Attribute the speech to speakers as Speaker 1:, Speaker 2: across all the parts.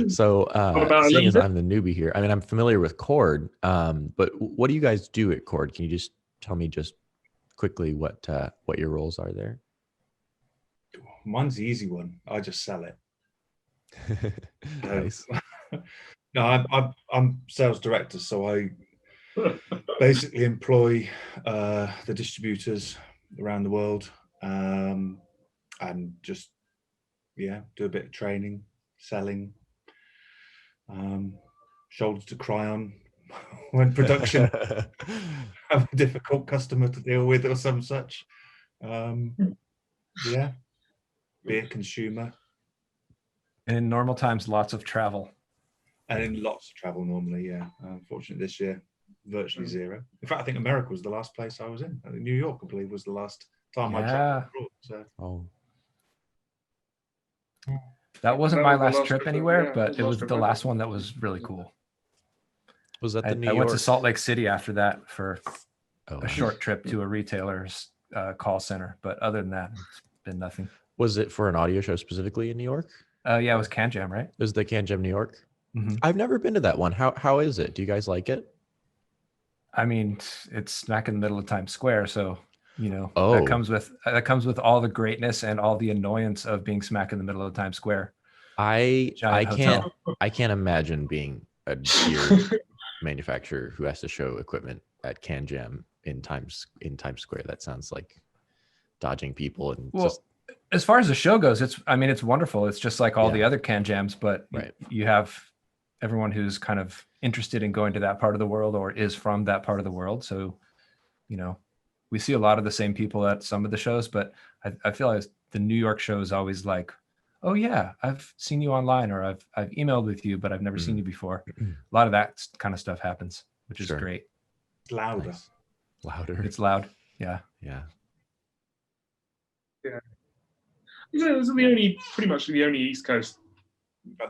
Speaker 1: So
Speaker 2: about
Speaker 1: seeing as I'm the newbie here, I mean, I'm familiar with Chord, but what do you guys do at Chord? Can you just tell me just quickly what your roles are there?
Speaker 3: Mine's the easy one. I just sell it.
Speaker 1: Nice.
Speaker 3: No, I'm sales director, so I basically employ the distributors around the world, and just do a bit of training, selling, shoulders to cry on when production have a difficult customer to deal with or some such. Be a consumer.
Speaker 4: And in normal times, lots of travel.
Speaker 3: And in lots of travel normally, yeah. Unfortunately, this year, virtually zero. In fact, I think America was the last place I was in. I think New York, I believe, was the last time I traveled abroad. So.
Speaker 4: That wasn't my last trip anywhere, but it was the last one that was really cool.
Speaker 1: Was that the New York?
Speaker 4: I went to Salt Lake City after that for a short trip to a retailer's call center. But other than that, it's been nothing.
Speaker 1: Was it for an audio show specifically in New York?
Speaker 4: Yeah, it was Can Jam, right?
Speaker 1: It was the Can Jam New York?
Speaker 4: Mm-hmm.
Speaker 1: I've never been to that one. How is it? Do you guys like it?
Speaker 4: I mean, it's smack in the middle of Times Square, so that comes with all the greatness and all the annoyance of being smack in the middle of Times Square.
Speaker 1: I can't imagine being a gear manufacturer who has to show equipment at Can Jam in Times Square. That sounds like dodging people and just.
Speaker 4: As far as the show goes, it's wonderful. It's just like all the other Can Jams, but you have everyone who's kind of interested in going to that part of the world or is from that part of the world. So, we see a lot of the same people at some of the shows, but I feel like the New York show is always like, oh yeah, I've seen you online or I've emailed with you, but I've never seen you before. A lot of that kind of stuff happens, which is great.
Speaker 3: It's louder.
Speaker 1: Nice. Louder.
Speaker 4: It's loud. Yeah.
Speaker 1: Yeah.
Speaker 2: Yeah. It was pretty much the only East Coast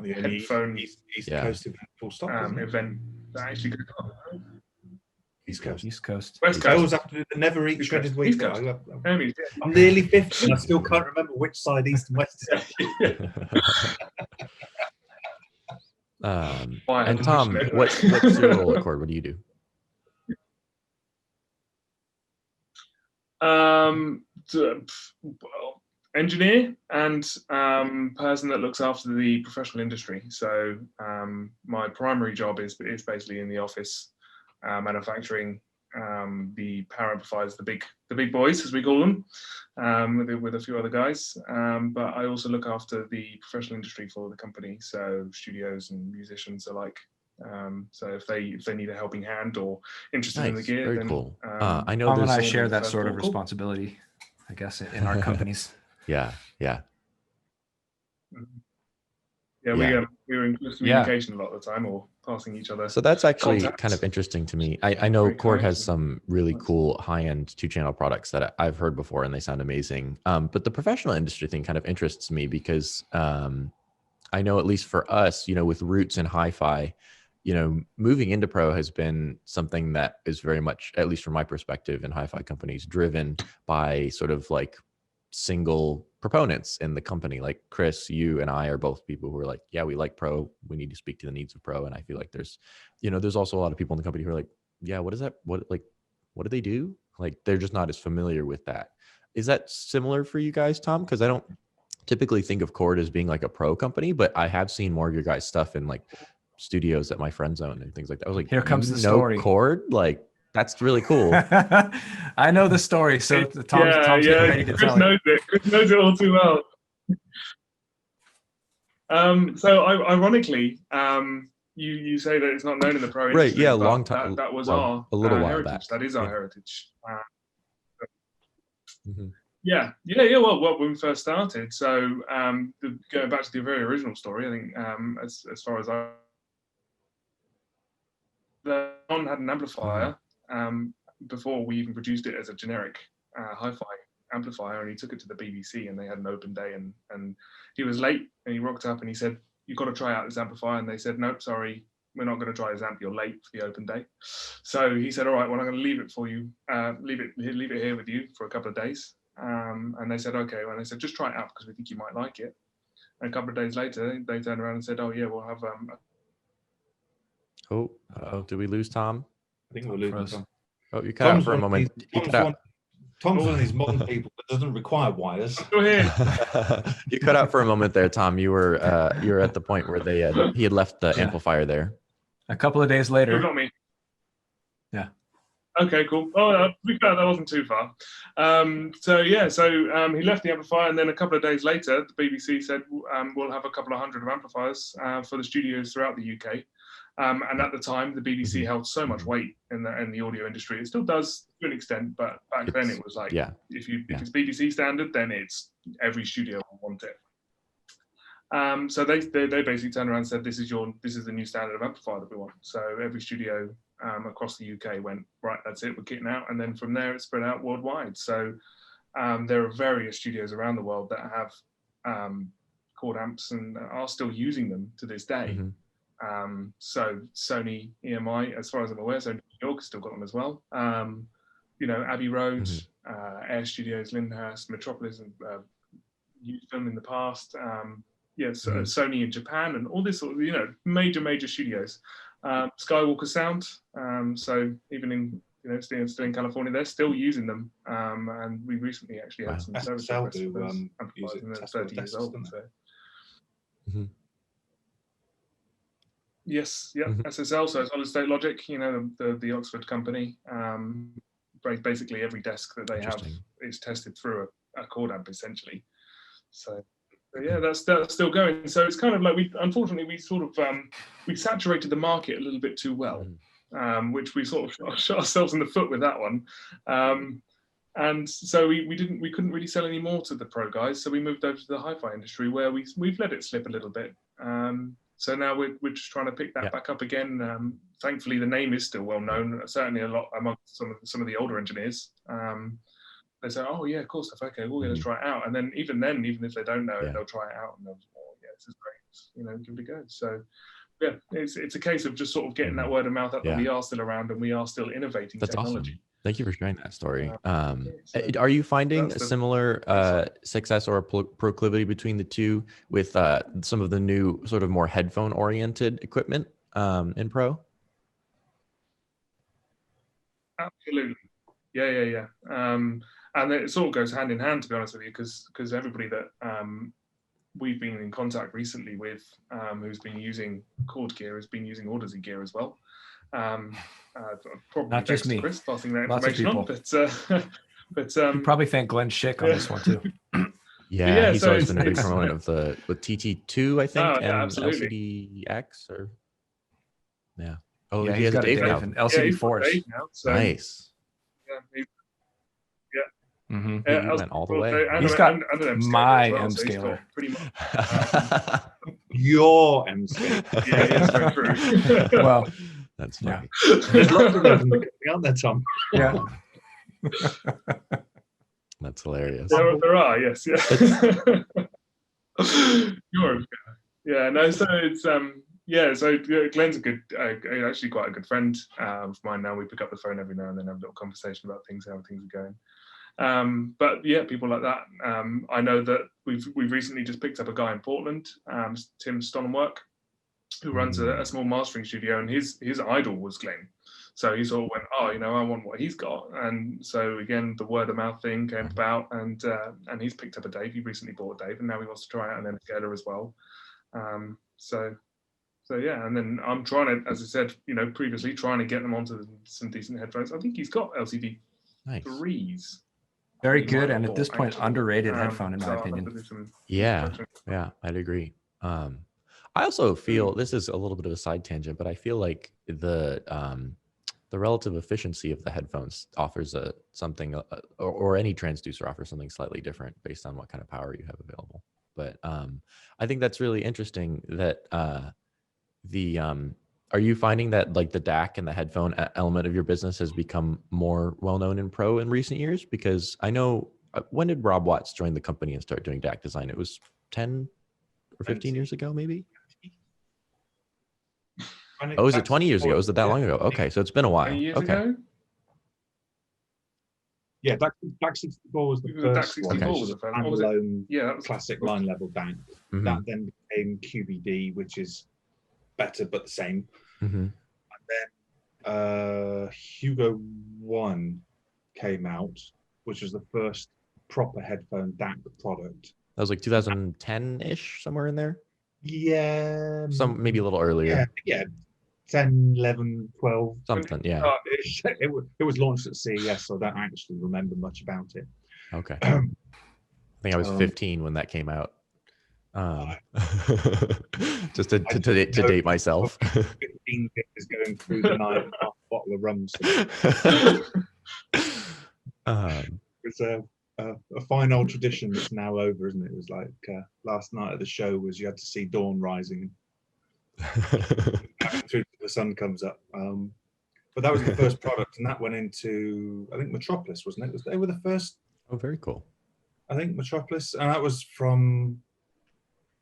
Speaker 2: headphone
Speaker 3: East Coast event, full stop,
Speaker 2: event that actually could come.
Speaker 3: East Coast.
Speaker 2: West Coast.
Speaker 3: I always have to do the never eat shredded wheat. I'm
Speaker 2: nearly
Speaker 3: nearly 50 and I still can't remember which side East and West is.
Speaker 1: And Tom, what's your role at Chord? What do you do?
Speaker 2: Engineer and person that looks after the professional industry. So my primary job is basically in the office, manufacturing the power amplifiers, the big boys as we call them, with a few other guys. But I also look after the professional industry for the company, so studios and musicians alike. So if they need a helping hand or interested in the gear,
Speaker 1: very
Speaker 2: then
Speaker 1: cool. I know
Speaker 4: Tom and I share that sort of responsibility, I guess, in our companies.
Speaker 1: Yeah.
Speaker 2: We were in close communication a lot of the time, or passing each other.
Speaker 1: So that's actually
Speaker 2: contacts.
Speaker 1: kind of interesting to me. I know Chord has some really cool high-end 2-channel products that I've heard before, and they sound amazing. But the professional industry thing kind of interests me because I know, at least for us, with roots in hi-fi, moving into pro has been something that is very much, at least from my perspective in hi-fi companies, driven by sort of like single proponents in the company. Like Chris, you and I are both people who are like, yeah, we like pro, we need to speak to the needs of pro. And I feel like there's also a lot of people in the company who are like, yeah, what is that, what do they do? Like they're just not as familiar with that. Is that similar for you guys, Tom? Because I don't typically think of Chord as being like a pro company, but I have seen more of your guys' stuff in like studios that my friends own and things like that. I was like,
Speaker 4: here comes the story.
Speaker 1: Chord, like that's really cool.
Speaker 4: I know the story, so Tom's ready to tell it.
Speaker 2: Chris knows it all too well. So ironically, you say that it's not known in the pro industry,
Speaker 1: right? Yeah, a long time.
Speaker 2: That was
Speaker 1: a little while
Speaker 2: heritage.
Speaker 1: back.
Speaker 2: That is our heritage.
Speaker 1: Mm-hmm.
Speaker 2: Yeah. Well, when we first started, so going back to the very original story, I think as far as John had an amplifier before we even produced it as a generic hi-fi amplifier, and he took it to the BBC and they had an open day, and he was late and he rocked up and he said, you've got to try out this amplifier, and they said, nope, sorry, we're not going to try this amp, you're late for the open day. So he said, all right, well, I'm going to leave it for you, leave it here with you for a couple of days. And they said, okay, well, they said, just try it out because we think you might like it. And a couple of days later, they turned around and said, "Oh yeah, we'll have."
Speaker 1: Did we lose Tom?
Speaker 3: I think we're losing Tom.
Speaker 1: Oh, you cut out for a moment.
Speaker 3: Tom's one of these modern people that doesn't require wires.
Speaker 2: Go ahead.
Speaker 1: You cut out for a moment there, Tom. You were at the point where he had left the amplifier there.
Speaker 4: A couple of days later.
Speaker 2: You got me.
Speaker 4: Yeah.
Speaker 2: Okay, cool. Oh, to be fair, that wasn't too far. So he left the amplifier, and then a couple of days later, the BBC said we'll have a couple of hundred of amplifiers for the studios throughout the UK. And at the time, the BBC held so much weight in the audio industry. It still does to an extent, but back then it was like, if it's BBC standard, then it's every studio will want it. So they basically turned around and said, this is the new standard of amplifier that we want. So every studio across the UK went, right, that's it, we're kitting out. And then from there, it spread out worldwide. So there are various studios around the world that have Chord amps and are still using them to this day. So Sony EMI, as far as I'm aware, Sony New York has still got them as well. Abbey Road, Air Studios, Lyndhurst, Metropolis, and used them in the past. Sony in Japan, and all this sort of major studios. Skywalker Sound. So even in still in California, they're still using them. And we recently actually had some service requests for those amplifiers, and they're 30 years old. So. Yes, SSL, so Solid State Logic, the Oxford company. Basically every desk that they have is tested through a Chord amp essentially. So yeah, that's still going. So it's kind of like we saturated the market a little bit too well, which we sort of shot ourselves in the foot with that one. And so we couldn't really sell any more to the pro guys. So we moved over to the hi-fi industry, where we've let it slip a little bit. So now we're just trying to pick that back up again. Thankfully, the name is still well known. Certainly a lot among some of the older engineers. They say, "Oh yeah, of course, okay, we're going to try it out." And then, even if they don't know it, they'll try it out and they'll, "Oh yeah, this is great," give it a go. So yeah, it's a case of just sort of getting that word of mouth out that we are still around and we are still innovating technology.
Speaker 1: Awesome. Thank you for sharing that story. Are you finding a similar success or proclivity between the two with some of the new sort of more headphone-oriented equipment in Pro?
Speaker 2: Absolutely. Yeah. And it sort of goes hand in hand, to be honest with you, because everybody that we've been in contact recently with who's been using Chord gear has been using Audeze gear as well. Probably
Speaker 4: not just me.
Speaker 2: Chris passing that information on, but
Speaker 4: you probably thank Glenn Schick on this one too.
Speaker 1: He's always been a big proponent of the TT2, I think, and
Speaker 2: absolutely.
Speaker 1: LCD-X or
Speaker 4: he has a Dave now. An LCD Force.
Speaker 1: Nice.
Speaker 2: He
Speaker 1: went all the way.
Speaker 4: He's got my M scaler.
Speaker 2: Pretty much.
Speaker 3: Your M scaler.
Speaker 2: Yeah, that's very true.
Speaker 4: Well,
Speaker 1: that's funny.
Speaker 3: There's lots of them aren't there, Tom?
Speaker 4: Yeah.
Speaker 1: That's hilarious.
Speaker 2: There are, yes. Yours. Yeah, no, so it's so Glenn's actually quite a good friend of mine now. We pick up the phone every now and then, have a little conversation about how things are going. But yeah, people like that. I know that we've recently just picked up a guy in Portland, Tim Stonenwork, who runs a small mastering studio, and his idol was Glenn. So he sort of went, "Oh, I want what he's got." And so again, the word of mouth thing came about, and he's picked up a Dave. He recently bought a Dave, and now he wants to try out an M-scaler as well. So yeah, and then I'm trying to, as I said, previously, trying to get them onto some decent headphones. I think he's got LCD 3s.
Speaker 4: Very good, and at this point, underrated headphone in my opinion.
Speaker 1: Yeah, I'd agree. I also feel, this is a little bit of a side tangent, but I feel like the relative efficiency of the headphones offers something, or any transducer offers something slightly different based on what kind of power you have available. But I think that's really interesting that are you finding that like the DAC and the headphone element of your business has become more well-known in Pro in recent years? Because I know, when did Rob Watts join the company and start doing DAC design? It was 10 or 15 years ago, maybe? Oh, is it 20 years ago? Was it that long ago? Okay, so it's been a while.
Speaker 2: 20 years
Speaker 1: ago?
Speaker 3: Yeah, DAC 64 was the
Speaker 2: DAC
Speaker 3: first
Speaker 2: 64
Speaker 3: one.
Speaker 2: was the first.
Speaker 3: Standalone
Speaker 2: Yeah, that was
Speaker 3: classic line level DAC. That then became QBD, which is better but the same. And then Hugo 1 came out, which was the first proper headphone DAC product.
Speaker 1: That was like 2010-ish, somewhere in there.
Speaker 3: Yeah.
Speaker 1: Maybe a little earlier.
Speaker 3: Yeah. 10, 11, 12.
Speaker 1: Something, yeah.
Speaker 3: It was launched at CES, so I don't actually remember much about it.
Speaker 1: Okay. I think I was 15 when that came out. Just to date myself.
Speaker 3: 15 is going through the night with half a bottle of rum. It's a fine old tradition that's now over, isn't it? It was like last night at the show was you had to see dawn rising through the sun comes up. But that was the first product, and that went into, I think, Metropolis, wasn't it? They were the first.
Speaker 1: Oh, very cool.
Speaker 3: I think Metropolis, and that was from.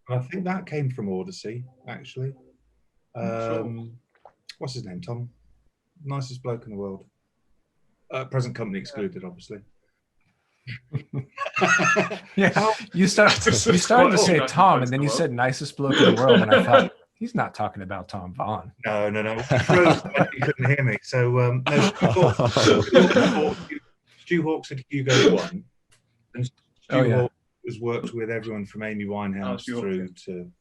Speaker 3: I think that came from Audeze, actually. What's his name? Tom, nicest bloke in the world. Present company excluded, obviously.
Speaker 4: Yeah, you started to say Tom, and then you said nicest bloke in the world, and I thought he's not talking about Tom Vaughan.
Speaker 3: No. You couldn't hear me. So Stu Hawkes had Hugo 1, and Stu Hawkes has worked with everyone from Amy Winehouse through to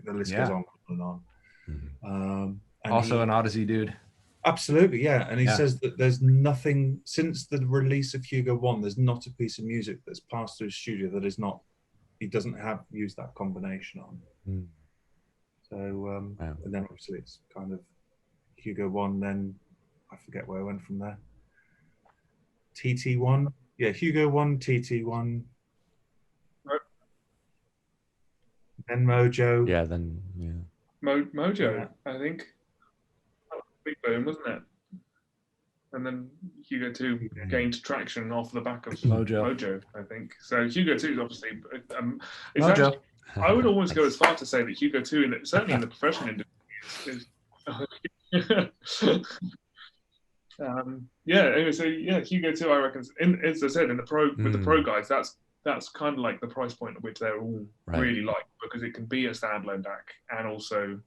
Speaker 3: the list goes on and on. And
Speaker 4: also an Audeze dude.
Speaker 3: Absolutely, yeah. And he says that there's nothing since the release of Hugo 1. There's not a piece of music that's passed through his studio that is not. He doesn't have used that combination on. So, and then obviously it's kind of Hugo 1. Then I forget where I went from there. TT1, yeah, Hugo 1, TT1. Then Mojo.
Speaker 1: Yeah, then
Speaker 2: Mojo, I think. Big boom, wasn't it? And then Hugo 2 gained traction off the back of Mojo, I think. So Hugo 2 is obviously
Speaker 4: Mojo.
Speaker 2: Actually, I would always go as far to say that Hugo 2, certainly in the professional industry, anyway, so Hugo 2, I reckon, as I said, in the pro with the pro guys, that's kind of like the price point at which they're all really like, because it can be a standalone DAC and also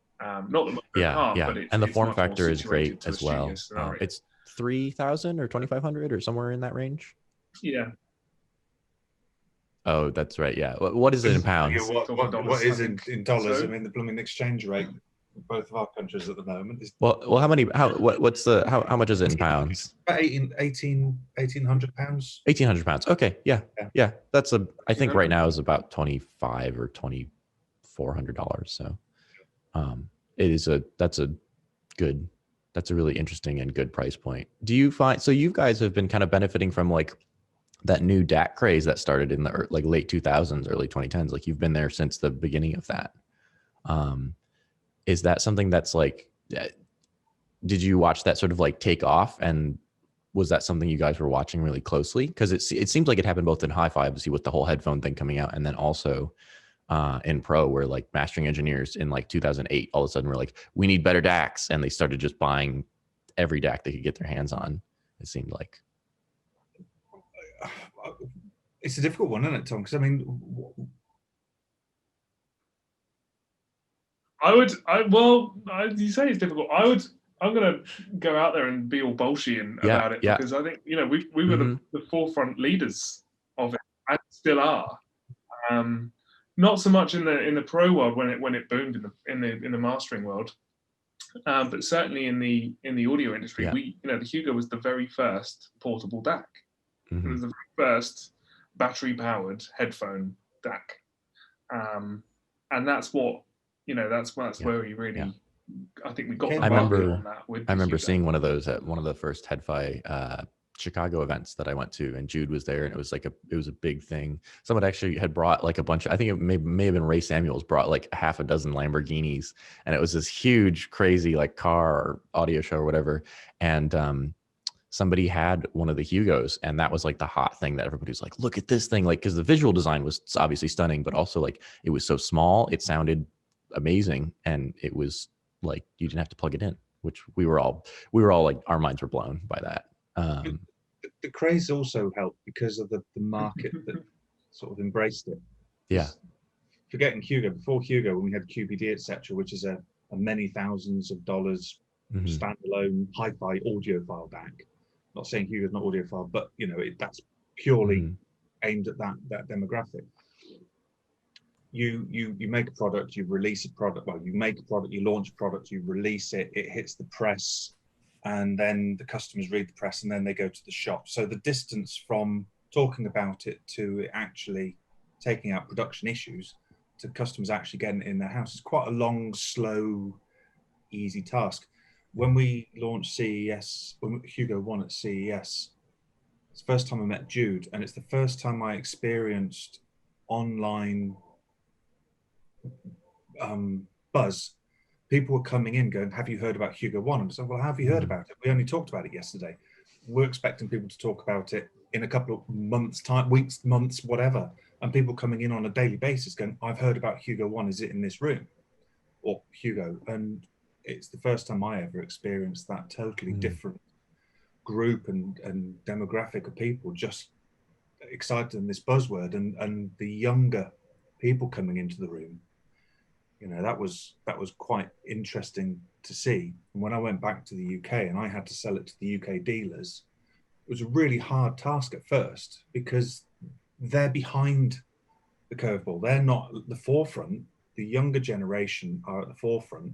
Speaker 2: not the car, but
Speaker 1: and the form factor is great as well. It's 3,000 or 2,500 or somewhere in that range.
Speaker 2: Yeah.
Speaker 1: Oh, that's right. Yeah. What is it in pounds?
Speaker 3: What is in dollars? I mean, the blooming exchange rate in both of our countries at the moment is.
Speaker 1: Well, how much is it in pounds?
Speaker 3: About 1,800 pounds.
Speaker 1: 1,800 pounds. Okay. Yeah. That's I think right now is about $2,500 or $2,400. So, that's a really interesting and good price point. Do you find, so you guys have been kind of benefiting from like that new DAC craze that started in the late 2000s, early 2010s, like you've been there since the beginning of that. Is that something that's like, did you watch that sort of like take off, and was that something you guys were watching really closely? Because it seems like it happened both in hi-fi, obviously with the whole headphone thing coming out, and then also in pro, where like mastering engineers in like 2008 all of a sudden were like, we need better DACs, and they started just buying every DAC they could get their hands on. It seemed like.
Speaker 3: It's a difficult one, isn't it, Tom? Because I mean,
Speaker 2: you say it's difficult. I'm going to go out there and be all Bolshian about it, because I think, we were the forefront leaders of it, and still are. Not so much in the pro world when it boomed in the mastering world, but certainly in the audio industry, the Hugo was the very first portable DAC. It was the first battery-powered headphone DAC, and that's what that's where we really. I think we got.
Speaker 1: I remember seeing one of those at one of the first HeadFi Chicago events that I went to, and Jude was there, and it was a big thing. Someone actually had brought like a bunch. I think it may have been Ray Samuels brought like half a dozen Lamborghinis, and it was this huge, crazy like car or audio show or whatever, and somebody had one of the Hugos, and that was like the hot thing that everybody was like, look at this thing, like, because the visual design was obviously stunning, but also like it was so small, it sounded amazing, and it was like you didn't have to plug it in, which we were all like, our minds were blown by that.
Speaker 3: the craze also helped because of the market that sort of embraced it.
Speaker 1: Yeah.
Speaker 3: Forgetting Hugo, before Hugo, when we had QPD, etc., which is a many thousands of dollars standalone hi-fi audiophile DAC. Not saying Hugo's not audiophile, but you know, that's purely aimed at that demographic. You make a product, you release a product. Well, you make a product, you launch a product, you release it, it hits the press, and then the customers read the press, and then they go to the shop. So the distance from talking about it to actually taking out production issues to customers actually getting it in their house is quite a long, slow, easy task. When we launched CES, when Hugo won at CES, it's the first time I met Jude, and it's the first time I experienced online buzz. People were coming in going, have you heard about Hugo One? And I said, well, how have you heard about it? We only talked about it yesterday. We're expecting people to talk about it in a couple of months time, weeks, months, whatever. And people coming in on a daily basis going, I've heard about Hugo One, is it in this room? Or Hugo. And it's the first time I ever experienced that totally different group and demographic of people just excited in this buzzword, and the younger people coming into the room. You know, that was quite interesting to see. And when I went back to the UK and I had to sell it to the UK dealers, it was a really hard task at first because they're behind the curveball. They're not at the forefront. The younger generation are at the forefront,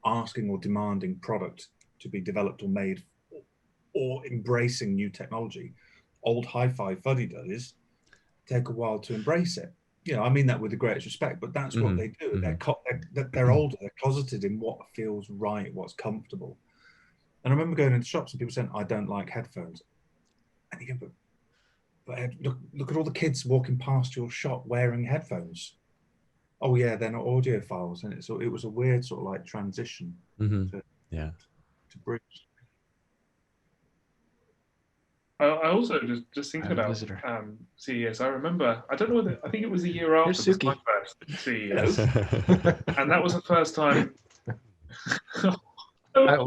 Speaker 3: asking or demanding product to be developed or made, or embracing new technology. Old hi-fi fuddy-duddies take a while to embrace it. You know, I mean that with the greatest respect, but that's what they do. They're older, they're closeted in what feels right, what's comfortable. And I remember going into shops and people saying, I don't like headphones. And you go, but Ed, look at all the kids walking past your shop wearing headphones. Oh yeah, they're not audiophiles. And it was a weird sort of like transition to bridge.
Speaker 2: I also just thinking about CES. I remember, I don't know whether, I think it was a year after my first CES, and that was the first time.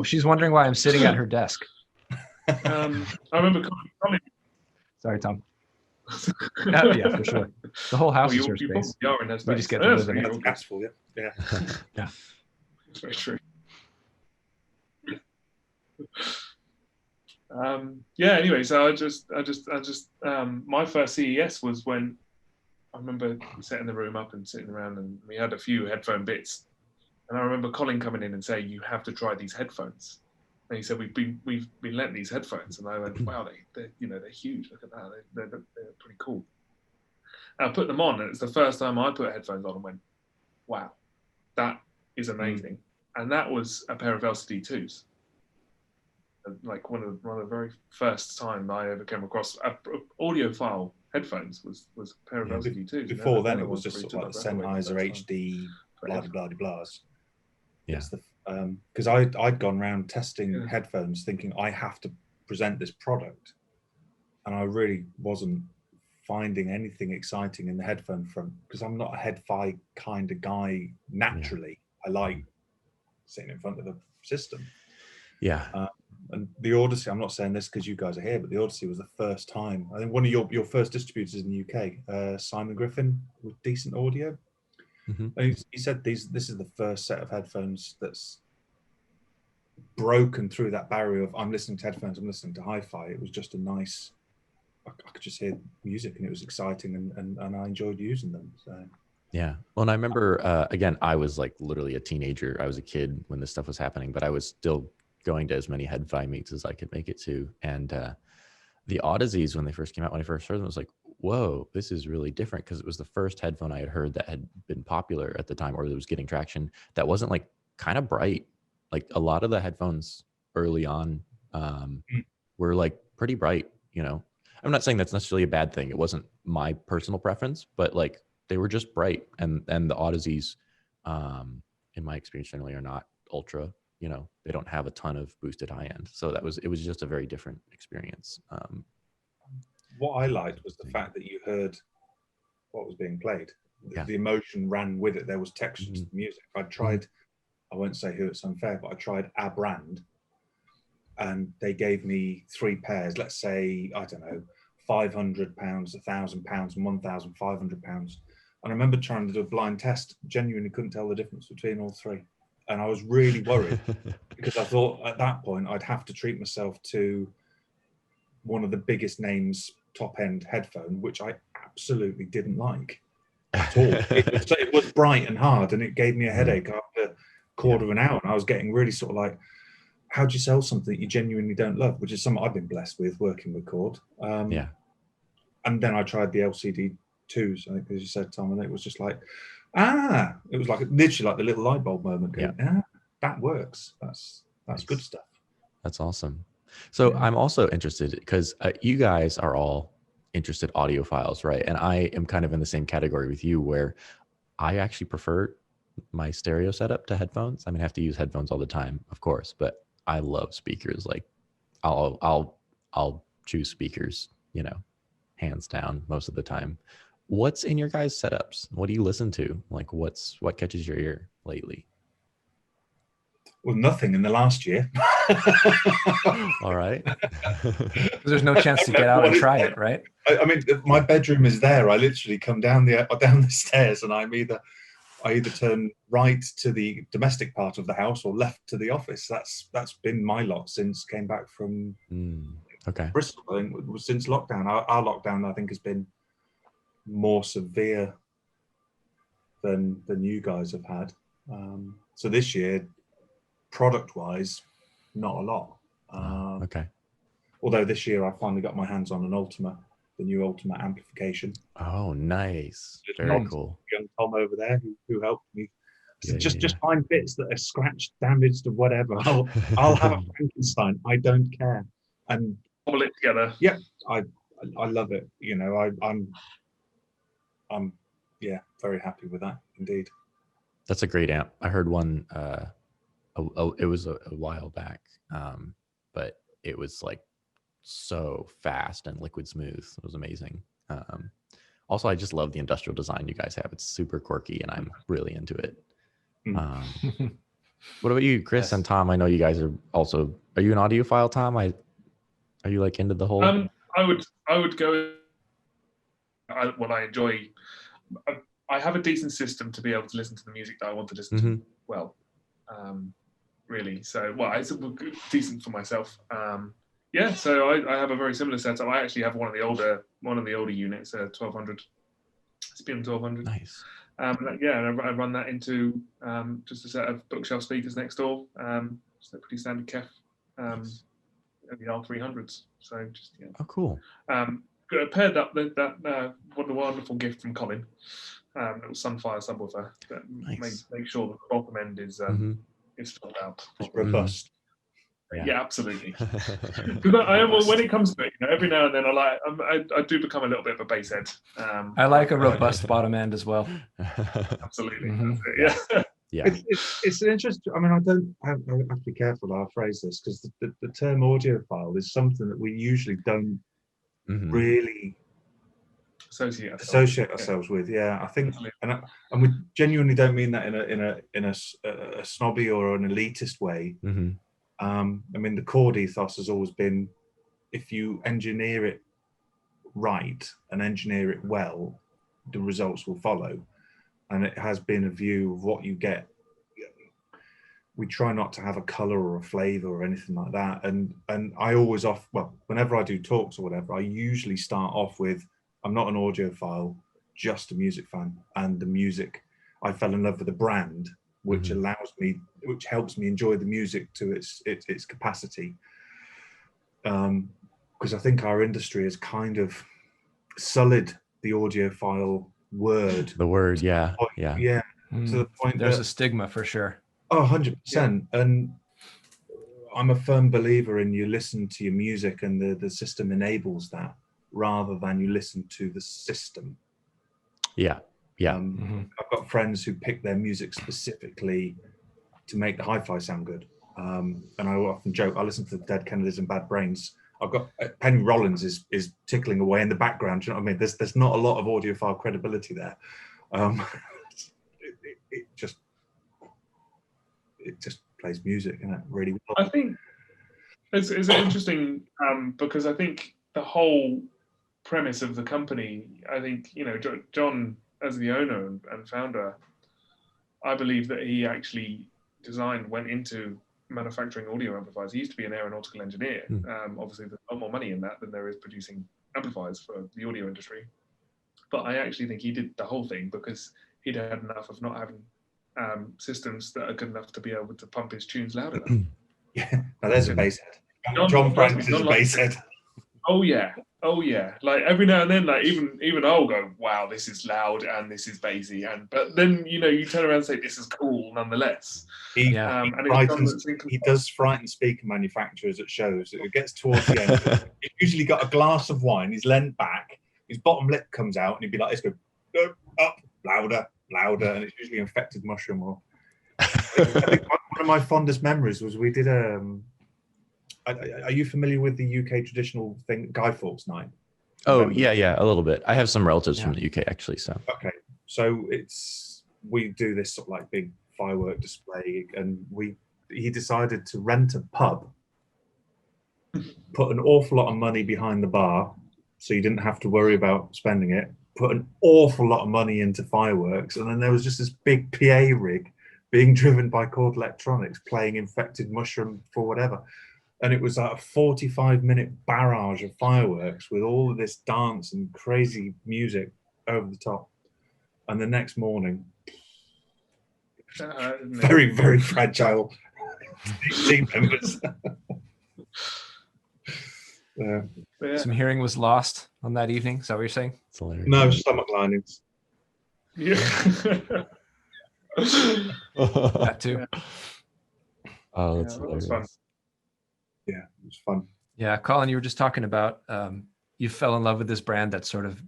Speaker 4: She's wondering why I'm sitting at her desk.
Speaker 2: I remember calling.
Speaker 4: Sorry, Tom. Yeah, for sure. The whole house is her space.
Speaker 2: You are in her space.
Speaker 4: We just get to live in it.
Speaker 3: That's full, yeah.
Speaker 2: It's very true. Anyway, so I just my first CES was when I remember setting the room up and sitting around, and we had a few headphone bits, and I remember Colin coming in and saying, you have to try these headphones. And he said, we've been lent these headphones, and I went, wow, they're huge, look at that, they're pretty cool. And I put them on, and it's the first time I put headphones on and went, wow, that is amazing. And that was a pair of LCD2s. Like one of the very first time I ever came across audiophile headphones was a pair of LCD2s.
Speaker 3: Before then, it was just sort of like the Sennheiser HD blah blah blahs. Yeah. Because I'd gone around testing headphones, thinking I have to present this product, and I really wasn't finding anything exciting in the headphone front because I'm not a head-fi kind of guy naturally. I like sitting in front of the system.
Speaker 1: Yeah.
Speaker 3: And the Audeze, I'm not saying this because you guys are here, but the Audeze was the first time. I think one of your first distributors in the UK, Simon Griffin, with Decent Audio. And he said this is the first set of headphones that's broken through that barrier of I'm listening to headphones, I'm listening to hi-fi. It was just a nice, I could just hear music, and it was exciting, and I enjoyed using them. So.
Speaker 1: Yeah. Well, and I remember, again, I was like literally a teenager. I was a kid when this stuff was happening, but I was still going to as many head-fi meets as I could make it to. And the Audezes, when they first came out, when I first heard them, I was like, whoa, this is really different, because it was the first headphone I had heard that had been popular at the time, or that was getting traction, that wasn't like kind of bright. Like a lot of the headphones early on were like pretty bright, you know. I'm not saying that's necessarily a bad thing. It wasn't my personal preference, but like they were just bright. And the Audezes, in my experience, generally are not ultra. You know, they don't have a ton of boosted high end. So it was just a very different experience.
Speaker 3: What I liked was the fact that you heard what was being played. The emotion ran with it. There was texture to the music. I tried, I won't say who it's unfair, but I tried a brand, and they gave me 3 pairs, let's say, I don't know, £500, £1,000 and £1,500. And I remember trying to do a blind test, genuinely couldn't tell the difference between all 3. And I was really worried because I thought at that point I'd have to treat myself to one of the biggest names top end headphone, which I absolutely didn't like at all. It was bright and hard, and it gave me a headache after a quarter of an hour. And I was getting really sort of like, how do you sell something you genuinely don't love? Which is something I've been blessed with working with Chord. And then I tried the LCD 2s, I think, as you said, Tom, and it was just like, it was like literally like the little light bulb moment going, that works. That's nice. Good stuff.
Speaker 1: That's awesome. So I'm also interested because you guys are all interested audiophiles, right? And I am kind of in the same category with you, where I actually prefer my stereo setup to headphones. I mean, I have to use headphones all the time, of course, but I love speakers. Like I'll choose speakers, you know, hands down most of the time. What's in your guys' setups? What do you listen to? Like what catches your ear lately?
Speaker 3: Well, nothing in the last year.
Speaker 1: All right.
Speaker 4: There's no chance to get out and try it, right?
Speaker 3: I mean, my bedroom is there. I literally come down the stairs, and I either turn right to the domestic part of the house or left to the office. That's been my lot since came back from Bristol. I think since lockdown. Our lockdown, I think, has been more severe than you guys have had. So this year, product-wise, not a lot. Although this year I finally got my hands on an Ultima, the new Ultima amplification.
Speaker 1: Oh, nice! Very cool.
Speaker 3: Young Tom over there who helped me. So just find bits that are scratched, damaged, or whatever. I'll have a Frankenstein. I don't care, and
Speaker 2: cobble it together.
Speaker 3: Yeah, I love it. You know, I'm very happy with that indeed.
Speaker 1: That's a great amp. I heard one. It was a while back, but it was like so fast and liquid smooth. It was amazing. Also, I just love the industrial design you guys have. It's super quirky, and I'm really into it. What about you, Chris and Tom? I know you guys are also. Are you an audiophile, Tom? Are you like into the whole?
Speaker 2: I would go. I enjoy. I have a decent system to be able to listen to the music that I want to listen to. Well, really. So, it's decent for myself. So I have a very similar setup. I actually have one of the older units, 1200. SPM 1200.
Speaker 1: Nice.
Speaker 2: And I run that into just a set of bookshelf speakers next door. So pretty standard KEF, the R300s. So just
Speaker 1: Oh, cool.
Speaker 2: Paired up that what a wonderful gift from Colin. Little Sunfire subwoofer that make sure that the bottom end is filled out.
Speaker 3: It's robust.
Speaker 2: Yeah, absolutely. Because I am, when it comes to it, every now and then I do become a little bit of a bass head.
Speaker 4: I like a robust bottom end as well.
Speaker 2: Absolutely.
Speaker 1: Yeah.
Speaker 3: It's an interesting. I mean, I have to be careful how I phrase this, because the term audiophile is something that we usually don't really associate ourselves with. Yeah, I think, and we genuinely don't mean that in a snobby or an elitist way. I mean, the Chord ethos has always been, if you engineer it right and engineer it well, the results will follow. And it has been a view of what you get. We try not to have a color or a flavor or anything like that. And I always whenever I do talks or whatever, I usually start off with, I'm not an audiophile, just a music fan. And the music, I fell in love with the brand, which which helps me enjoy the music to its capacity. Because I think our industry has kind of sullied the audiophile word.
Speaker 1: The word, yeah.
Speaker 3: To the point
Speaker 4: there's a stigma for sure.
Speaker 3: Oh, 100%. And I'm a firm believer in you listen to your music and the system enables that, rather than you listen to the system.
Speaker 1: Yeah.
Speaker 3: I've got friends who pick their music specifically to make the hi-fi sound good. And I often joke, I listen to Dead Kennedys and Bad Brains. I've got Penny Rollins is tickling away in the background. Do you know what I mean? There's not a lot of audiophile credibility there. It just plays music, and really well.
Speaker 2: I think It's interesting because I think the whole premise of the company, I think, you know, John, as the owner and founder, I believe that he actually went into manufacturing audio amplifiers. He used to be an aeronautical engineer. Obviously, there's a lot more money in that than there is producing amplifiers for the audio industry. But I actually think he did the whole thing because he'd had enough of not having systems that are good enough to be able to pump his tunes loud enough.
Speaker 3: Yeah, now there's a bass head.
Speaker 2: John
Speaker 3: Francis is a bass head.
Speaker 2: Oh yeah. Like every now and then, like even I'll go, wow, this is loud and this is bassy, but then you know you turn around and say this is cool nonetheless.
Speaker 3: He does frighten speaker manufacturers at shows. It gets towards the end. He's usually got a glass of wine. He's leant back. His bottom lip comes out, and he'd be like, "Let's go up, louder, louder," and it's usually infected mushroom. Or I think one of my fondest memories was we did are you familiar with the UK traditional thing, Guy Fawkes Night?
Speaker 1: Oh, yeah, a little bit. I have some relatives from the UK, actually. So
Speaker 3: okay, so we do this sort of like big firework display, and he decided to rent a pub, put an awful lot of money behind the bar, so you didn't have to worry about spending it. Put an awful lot of money into fireworks, and then there was just this big PA rig being driven by Chord Electronics, playing Infected Mushroom for whatever. And it was like a 45-minute barrage of fireworks with all of this dance and crazy music over the top. And the next morning, very, very fragile team members.
Speaker 4: Some hearing was lost on that evening. Is that what you're saying?
Speaker 1: It's hilarious.
Speaker 3: No, stomach linings.
Speaker 2: Yeah.
Speaker 4: That too.
Speaker 1: Oh, that's hilarious.
Speaker 2: Fun.
Speaker 3: Yeah, it was fun.
Speaker 4: Yeah, Colin, you were just talking about you fell in love with this brand that sort of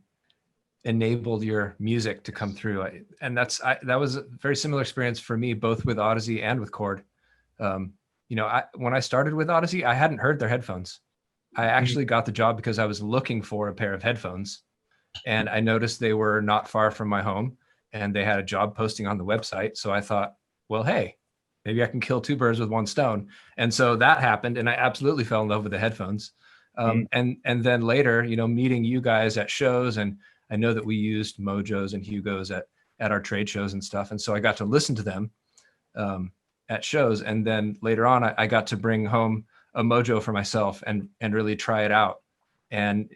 Speaker 4: enabled your music to come through, and that was a very similar experience for me, both with Audeze and with Chord. You know, when I started with Audeze, I hadn't heard their headphones. I actually got the job because I was looking for a pair of headphones, and I noticed they were not far from my home, and they had a job posting on the website. So I thought, well, hey, maybe I can kill two birds with one stone. And so that happened, and I absolutely fell in love with the headphones. And then later, you know, meeting you guys at shows, and I know that we used Mojos and Hugos at our trade shows and stuff. And so I got to listen to them at shows. And then later on, I got to bring home a Mojo for myself and really try it out. And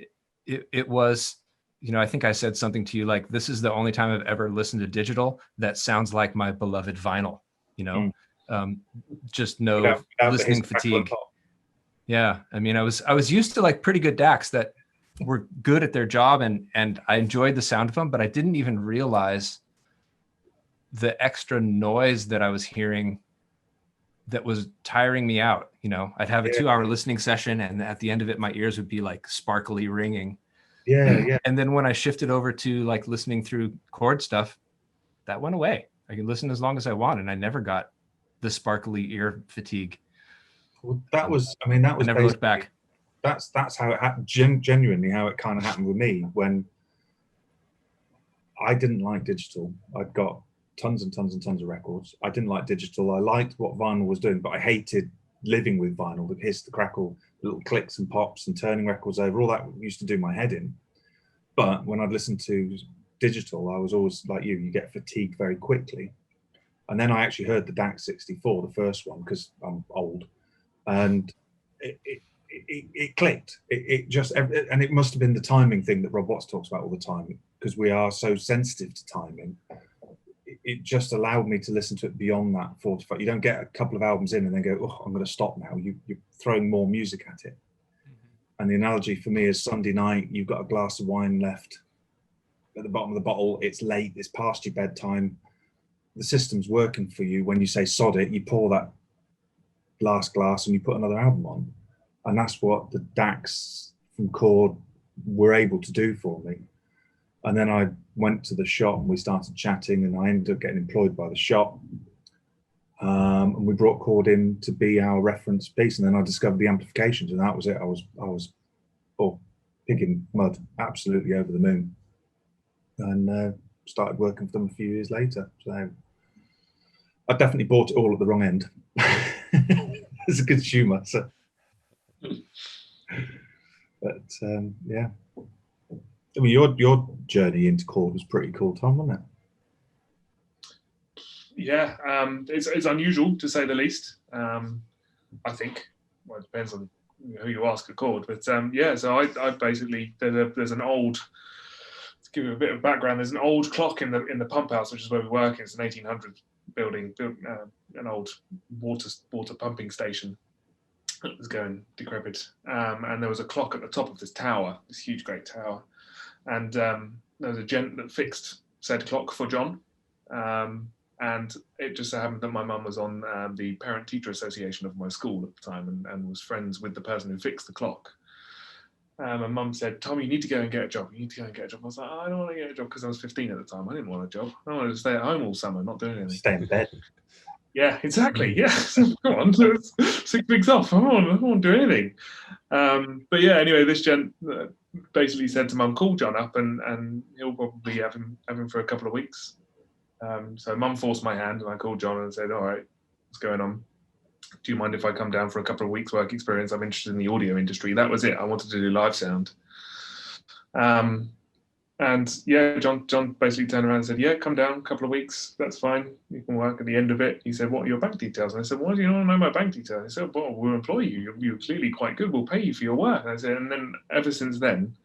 Speaker 4: it was, you know, I think I said something to you like, this is the only time I've ever listened to digital that sounds like my beloved vinyl, you know. Just no without listening fatigue. Yeah, I mean, I was used to like pretty good DACs that were good at their job, and I enjoyed the sound of them, but I didn't even realize the extra noise that I was hearing that was tiring me out. You know, I'd have a 2-hour listening session, and at the end of it, my ears would be like sparkly ringing.
Speaker 3: Yeah.
Speaker 4: And then when I shifted over to like listening through Chord stuff, that went away. I could listen as long as I want, and I never got the sparkly ear fatigue.
Speaker 3: Well, that was I never
Speaker 4: looked back.
Speaker 3: That's how it happened. Genuinely, how it kind of happened with me when I didn't like digital. I'd got tons and tons and tons of records. I didn't like digital. I liked what vinyl was doing, but I hated living with vinyl. The hiss, the crackle, the little clicks and pops and turning records over. All that used to do my head in. But when I'd listen to digital, I was always like you get fatigued very quickly. And then I actually heard the DAC 64, the first one, because I'm old, and it clicked. It just, and it must have been the timing thing that Rob Watts talks about all the time, because we are so sensitive to timing. It just allowed me to listen to it beyond that 45. You don't get a couple of albums in and then go, oh, I'm going to stop now. You're throwing more music at it. And the analogy for me is Sunday night, you've got a glass of wine left at the bottom of the bottle. It's late. It's past your bedtime. The system's working for you. When you say sod it, you pour that last glass and you put another album on. And that's what the DACs from Chord were able to do for me. And then I went to the shop and we started chatting, and I ended up getting employed by the shop. And we brought Chord in to be our reference piece. And then I discovered the amplifications, and that was it. I was picking mud, absolutely over the moon. And started working for them a few years later. So I definitely bought it all at the wrong end as a consumer. So But yeah, I mean, your journey into Chord was pretty cool, Tom, wasn't it?
Speaker 2: Yeah, it's unusual to say the least. I think. Well, it depends on who you ask at Chord, but yeah. So I basically there's an old. To give you a bit of background, there's an old clock in the pump house, which is where we work. It's an 1800 building, an old water pumping station that was going decrepit, and there was a clock at the top of this tower, this huge great tower, and there was a gent that fixed said clock for John. And it just so happened that my mum was on the parent-teacher association of my school at the time, and was friends with the person who fixed the clock. My mum said, "Tom, you need to go and get a job. You need to go and get a job." I was like, "I don't want to get a job," because I was 15 at the time. I didn't want a job. I wanted to stay at home all summer, not doing anything.
Speaker 3: Stay in bed.
Speaker 2: Yeah, exactly. Yeah, come on, 6 weeks off. I don't want to do anything. But yeah, anyway, this gent basically said to Mum, "Call John up, and he'll probably have him for a couple of weeks." So Mum forced my hand, and I called John and said, "All right, what's going on? Do you mind if I come down for a couple of weeks work experience? I'm interested in the audio industry." That was it. I wanted to do live sound. And yeah, John basically turned around and said, "Yeah, come down a couple of weeks. That's fine. You can work." At the end of it, he said, "What are your bank details?" And I said, "Why do you want to know my bank details?" He said, "Well, we'll employ you. You're clearly quite good. We'll pay you for your work." And I said, and then ever since then,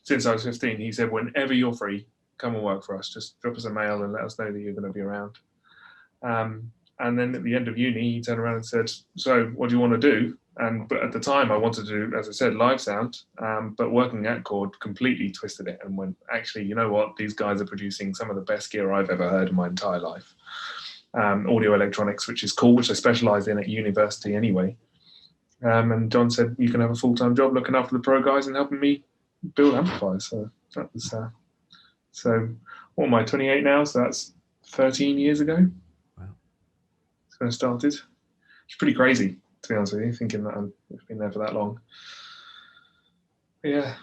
Speaker 2: since I was 15, he said, "Whenever you're free, come and work for us. Just drop us a mail and let us know that you're going to be around." And then at the end of uni, he turned around and said, "So what do you want to do?" But at the time, I wanted to do, as I said, live sound. But working at Chord completely twisted it and went, "Actually, you know what? These guys are producing some of the best gear I've ever heard in my entire life. Audio electronics, which is cool, which I specialised in at university anyway." And John said, "You can have a full-time job looking after the pro guys and helping me build amplifiers." So that was, so what am I, 28 now? So that's 13 years ago. When I started. It's pretty crazy, to be honest with you, thinking that I've been there for that long. But yeah,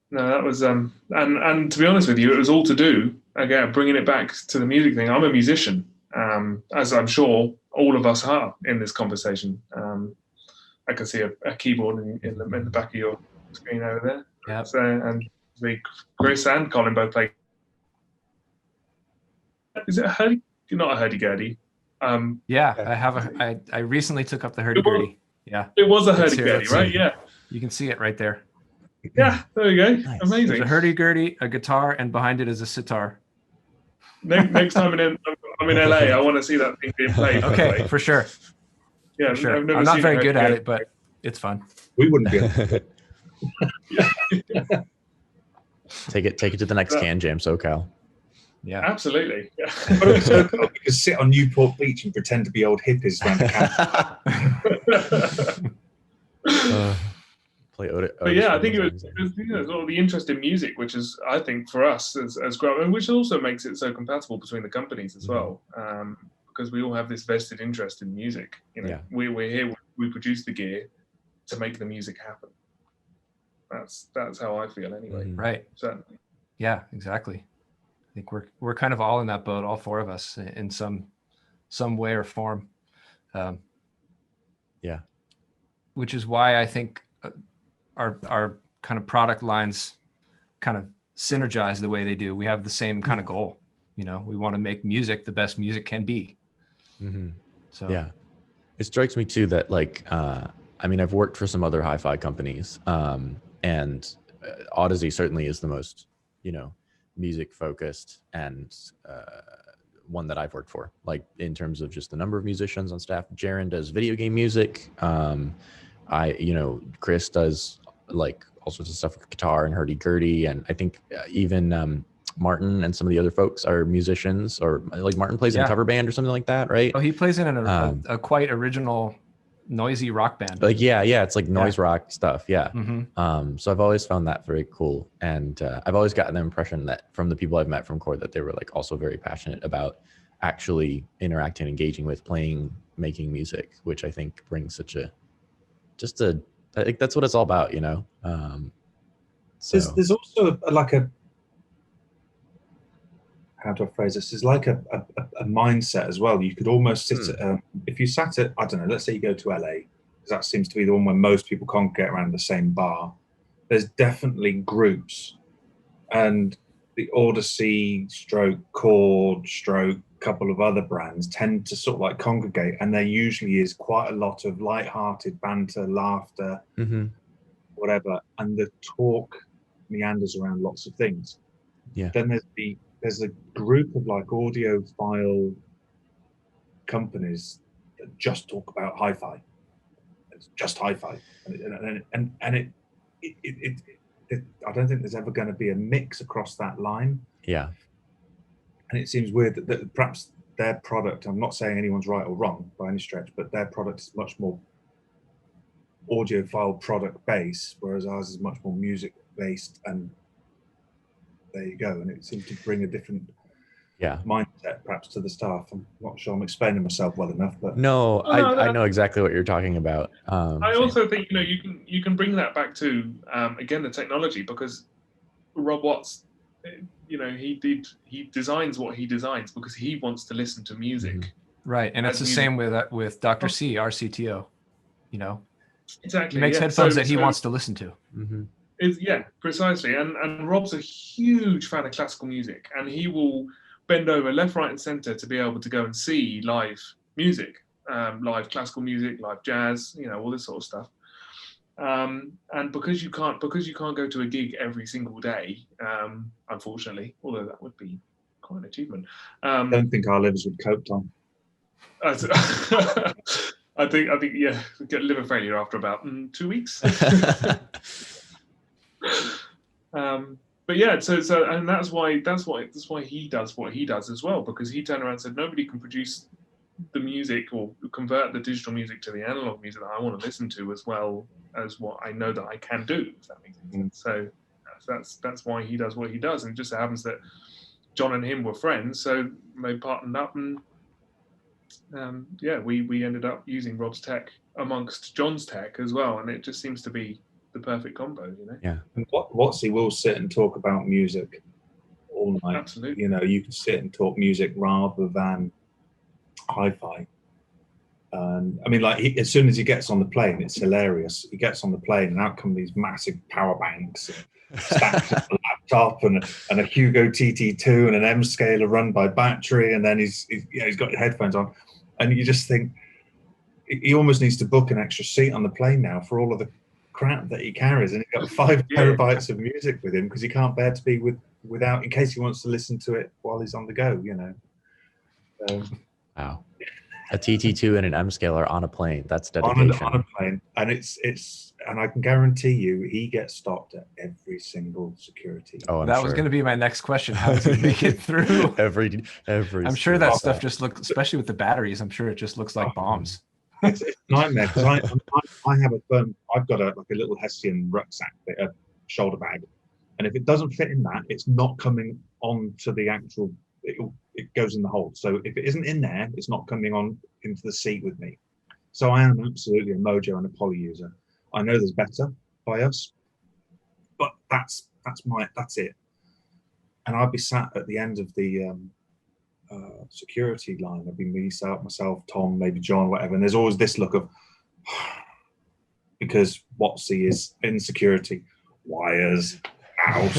Speaker 2: no, that was and to be honest with you, it was all to do, again, bringing it back to the music thing. I'm a musician, as I'm sure all of us are in this conversation. I can see a keyboard in the back of your screen over there.
Speaker 4: Yeah.
Speaker 2: So, and Chris and Colin both play. Is it a hurdy? Not a hurdy-gurdy.
Speaker 4: Yeah, I recently took up the hurdy-gurdy. Yeah,
Speaker 2: it was a hurdy-gurdy, right? Yeah,
Speaker 4: you can see it right there.
Speaker 2: Yeah, there you go.
Speaker 1: Nice.
Speaker 2: Amazing.
Speaker 4: There's a hurdy-gurdy, a guitar, and behind it is a sitar.
Speaker 2: Next time I'm in LA, I want to see that thing being played.
Speaker 4: Okay, for sure.
Speaker 2: Yeah,
Speaker 4: for sure. I'm not very good at it, but it's fun.
Speaker 3: We wouldn't be able to.
Speaker 1: Take it to the next Can Jam SoCal.
Speaker 2: Yeah, absolutely. Yeah.
Speaker 3: So we could sit on Newport Beach and pretend to be old hippies around the camp.
Speaker 1: Play Otis.
Speaker 2: But yeah, I think it was all the interest in music, which is, I think, for us as growing, which also makes it so compatible between the companies as well, because we all have this vested interest in music. You know, we're here, we produce the gear to make the music happen. That's how I feel anyway.
Speaker 4: Right.
Speaker 2: Certainly.
Speaker 4: Yeah, exactly. I think we're kind of all in that boat, all four of us, in some way or form.
Speaker 1: Yeah.
Speaker 4: Which is why I think our kind of product lines kind of synergize the way they do. We have the same kind of goal. You know, we want to make music the best music can be. So
Speaker 1: yeah, it strikes me too that I mean, I've worked for some other hi-fi companies, and Audeze certainly is the most, music focused and one that I've worked for, like in terms of just the number of musicians on staff. Jaron does video game music. Chris does like all sorts of stuff with guitar and hurdy-gurdy, and I think even Martin and some of the other folks are musicians, or like Martin plays in a cover band or something like that, right?
Speaker 4: Oh, he plays in a quite original noisy rock band.
Speaker 1: Like it's like noise rock stuff. So I've always found that very cool, and I've always gotten the impression that from the people I've met from Chord that they were like also very passionate about actually interacting, engaging with, playing, making music, which I think brings such I think that's what it's all about, So
Speaker 3: there's also how do I phrase this? There's like a mindset as well. You could almost sit at, if you sat at, I don't know, let's say you go to LA because that seems to be the one where most people congregate around the same bar. There's definitely groups, and the Audeze stroke Chord stroke couple of other brands tend to sort of like congregate, and there usually is quite a lot of light-hearted banter, laughter, whatever, and the talk meanders around lots of things.
Speaker 1: Yeah.
Speaker 3: Then there's a group of like audiophile companies that just talk about hi-fi. It's just hi-fi, and it I don't think there's ever going to be a mix across that line.
Speaker 1: Yeah.
Speaker 3: And it seems weird that perhaps their product, I'm not saying anyone's right or wrong by any stretch, but their product is much more audiophile product based, whereas ours is much more music based. And there you go. And it seems to bring a different mindset perhaps to the staff. I'm not sure I'm explaining myself well enough, but
Speaker 1: no, I know exactly what you're talking about.
Speaker 2: I also think you can bring that back to again the technology, because Rob Watts, he designs what he designs because he wants to listen to music.
Speaker 4: Right, and it's the same with Dr. C, our CTO.
Speaker 2: Exactly.
Speaker 4: He makes headphones that he wants to listen to.
Speaker 2: Precisely. And Rob's a huge fan of classical music, and he will bend over left, right, and center to be able to go and see live music, live classical music, live jazz, all this sort of stuff. And because you can't go to a gig every single day, unfortunately, although that would be quite an achievement.
Speaker 3: I don't think our livers would cope, Tom.
Speaker 2: I think get liver failure after about 2 weeks. But yeah, so and that's why he does what he does as well, because he turned around and said nobody can produce the music or convert the digital music to the analog music that I want to listen to as well as what I know that I can do, if that makes sense. So that's why he does what he does. And it just so happens that John and him were friends, so they partnered up, and we ended up using Rob's tech amongst John's tech as well, and it just seems to be the perfect combo,
Speaker 1: Yeah.
Speaker 3: And Watsy will sit and talk about music all night.
Speaker 2: Absolutely.
Speaker 3: You can sit and talk music rather than hi-fi. I mean, like as soon as he gets on the plane, it's hilarious. He gets on the plane and out come these massive power banks, stacks on the laptop, and a Hugo TT2 and an M scaler run by battery, and then he's got headphones on, and you just think he almost needs to book an extra seat on the plane now for all of the crap that he carries, and he's got 5 terabytes of music with him because he can't bear to be without, in case he wants to listen to it while he's on the go.
Speaker 1: Wow. A TT2 and an M scaler on a plane. That's dedication.
Speaker 3: On a plane. And and I can guarantee you he gets stopped at every single security.
Speaker 1: Oh,
Speaker 4: that was going to be my next question. How does he make it through?
Speaker 1: every
Speaker 4: I'm sure that stuff just looks, especially with the batteries, I'm sure it just looks like bombs.
Speaker 3: It's a nightmare, because I have I've got a little Hessian rucksack, a shoulder bag. And if it doesn't fit in that, it's not coming onto the actual, it goes in the hold. So if it isn't in there, it's not coming on into the seat with me. So I am absolutely a Mojo and a Poly user. I know there's better by us, but that's it. And I'd be sat at the end of the security line. I'd be myself, Tom, maybe John, whatever. And there's always this look of, because Watsy is in security, wires out.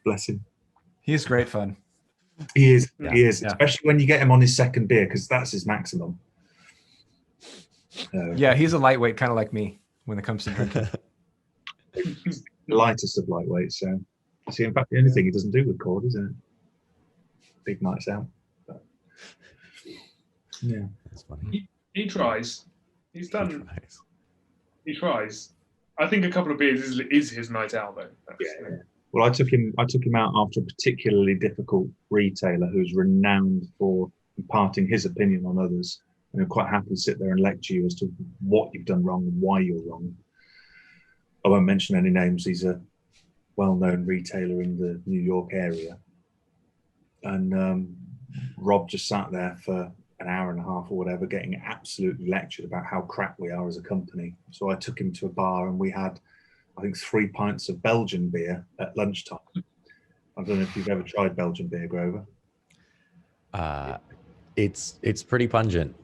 Speaker 3: Bless him.
Speaker 4: He's great fun.
Speaker 3: He is, especially when you get him on his second beer, because that's his maximum.
Speaker 4: He's a lightweight, kind of like me when it comes to drinking.
Speaker 3: He's the lightest of lightweights. So, see, in fact, the only thing he doesn't do with Chord, isn't it? Big nights out. But, yeah,
Speaker 1: that's funny.
Speaker 2: He tries. He tries. I think a couple of beers is his night out, though.
Speaker 3: Yeah. Well, I took him out after a particularly difficult retailer who's renowned for imparting his opinion on others, and he'll quite happily sit there and lecture you as to what you've done wrong and why you're wrong. I won't mention any names. He's a well-known retailer in the New York area, and Rob just sat there for an hour and a half or whatever, getting absolutely lectured about how crap we are as a company. So I took him to a bar, and we had, I think, 3 pints of Belgian beer at lunchtime. I don't know if you've ever tried Belgian beer, Grover.
Speaker 1: it's pretty pungent.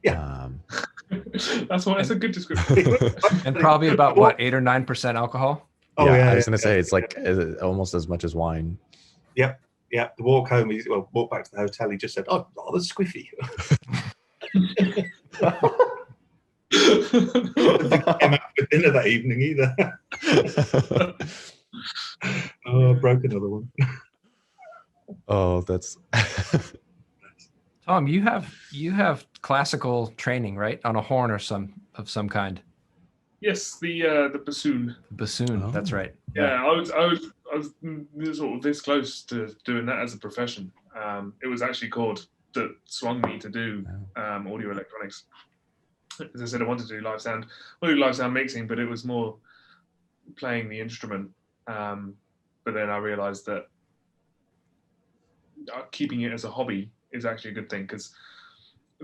Speaker 3: Yeah.
Speaker 2: That's a good description.
Speaker 4: And probably about what, 8 or 9% alcohol.
Speaker 3: Oh
Speaker 1: yeah,
Speaker 3: yeah,
Speaker 1: I was gonna say it's like almost as much as wine.
Speaker 3: Yep. Yeah, the walk home, walk back to the hotel, he just said, oh, that's squiffy. Didn't came out for dinner that evening either. Oh, broke another one.
Speaker 1: Oh, that's
Speaker 4: Tom, you have classical training, right? On a horn or some kind.
Speaker 2: Yes, the bassoon.
Speaker 4: Bassoon,
Speaker 1: Oh.
Speaker 4: That's right.
Speaker 2: Yeah, I was sort of this close to doing that as a profession. It was actually Chord that swung me to do audio electronics. As I said, I wanted to do live sound. Well, do live sound mixing, but it was more playing the instrument. But then I realised that keeping it as a hobby is actually a good thing, because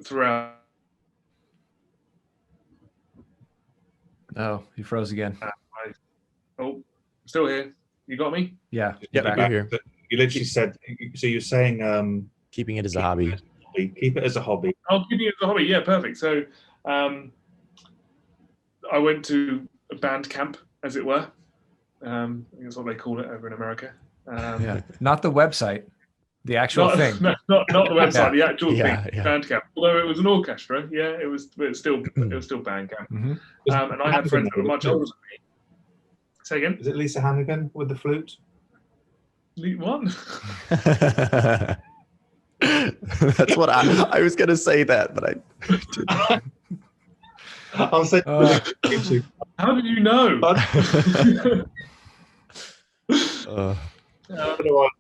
Speaker 2: throughout.
Speaker 4: Oh, he froze again.
Speaker 2: Oh, still here. You got me?
Speaker 4: Yeah.
Speaker 1: yeah, you're here.
Speaker 3: You literally said, so you're saying
Speaker 1: Keeping it as a hobby.
Speaker 3: Keep it as a hobby.
Speaker 2: Oh, keeping it as a hobby. Yeah, perfect. So I went to a band camp, as it were. I think that's what they call it over in America.
Speaker 4: Yeah. Not the website, the actual thing.
Speaker 2: Not the website, the actual thing,
Speaker 1: yeah.
Speaker 2: band camp. Although it was an orchestra, yeah, it was still band camp.
Speaker 4: Mm-hmm.
Speaker 2: And I had friends that were much older than me. Say again?
Speaker 3: Is it Lisa Hannigan with the flute?
Speaker 2: What?
Speaker 1: That's what I was gonna say that, but I didn't.
Speaker 3: I'll say.
Speaker 2: How did you know?
Speaker 3: But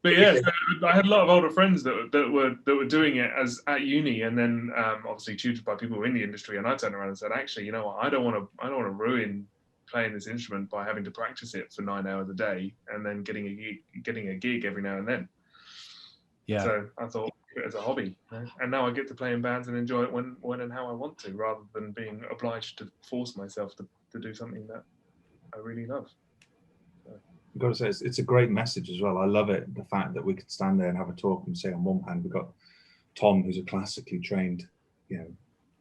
Speaker 2: yeah, so I had a lot of older friends that were doing it at uni, and then obviously tutored by people in the industry. And I turned around and said, actually, you know what? I don't want to ruin playing this instrument by having to practice it for 9 hours a day and then getting a gig every now and then.
Speaker 4: Yeah.
Speaker 2: So I thought it as a hobby, and now I get to play in bands and enjoy it when and how I want to, rather than being obliged to force myself to do something that I really love.
Speaker 3: I've got to say, it's a great message as well. I love it, the fact that we could stand there and have a talk and say, on one hand, we've got Tom, who's a classically trained,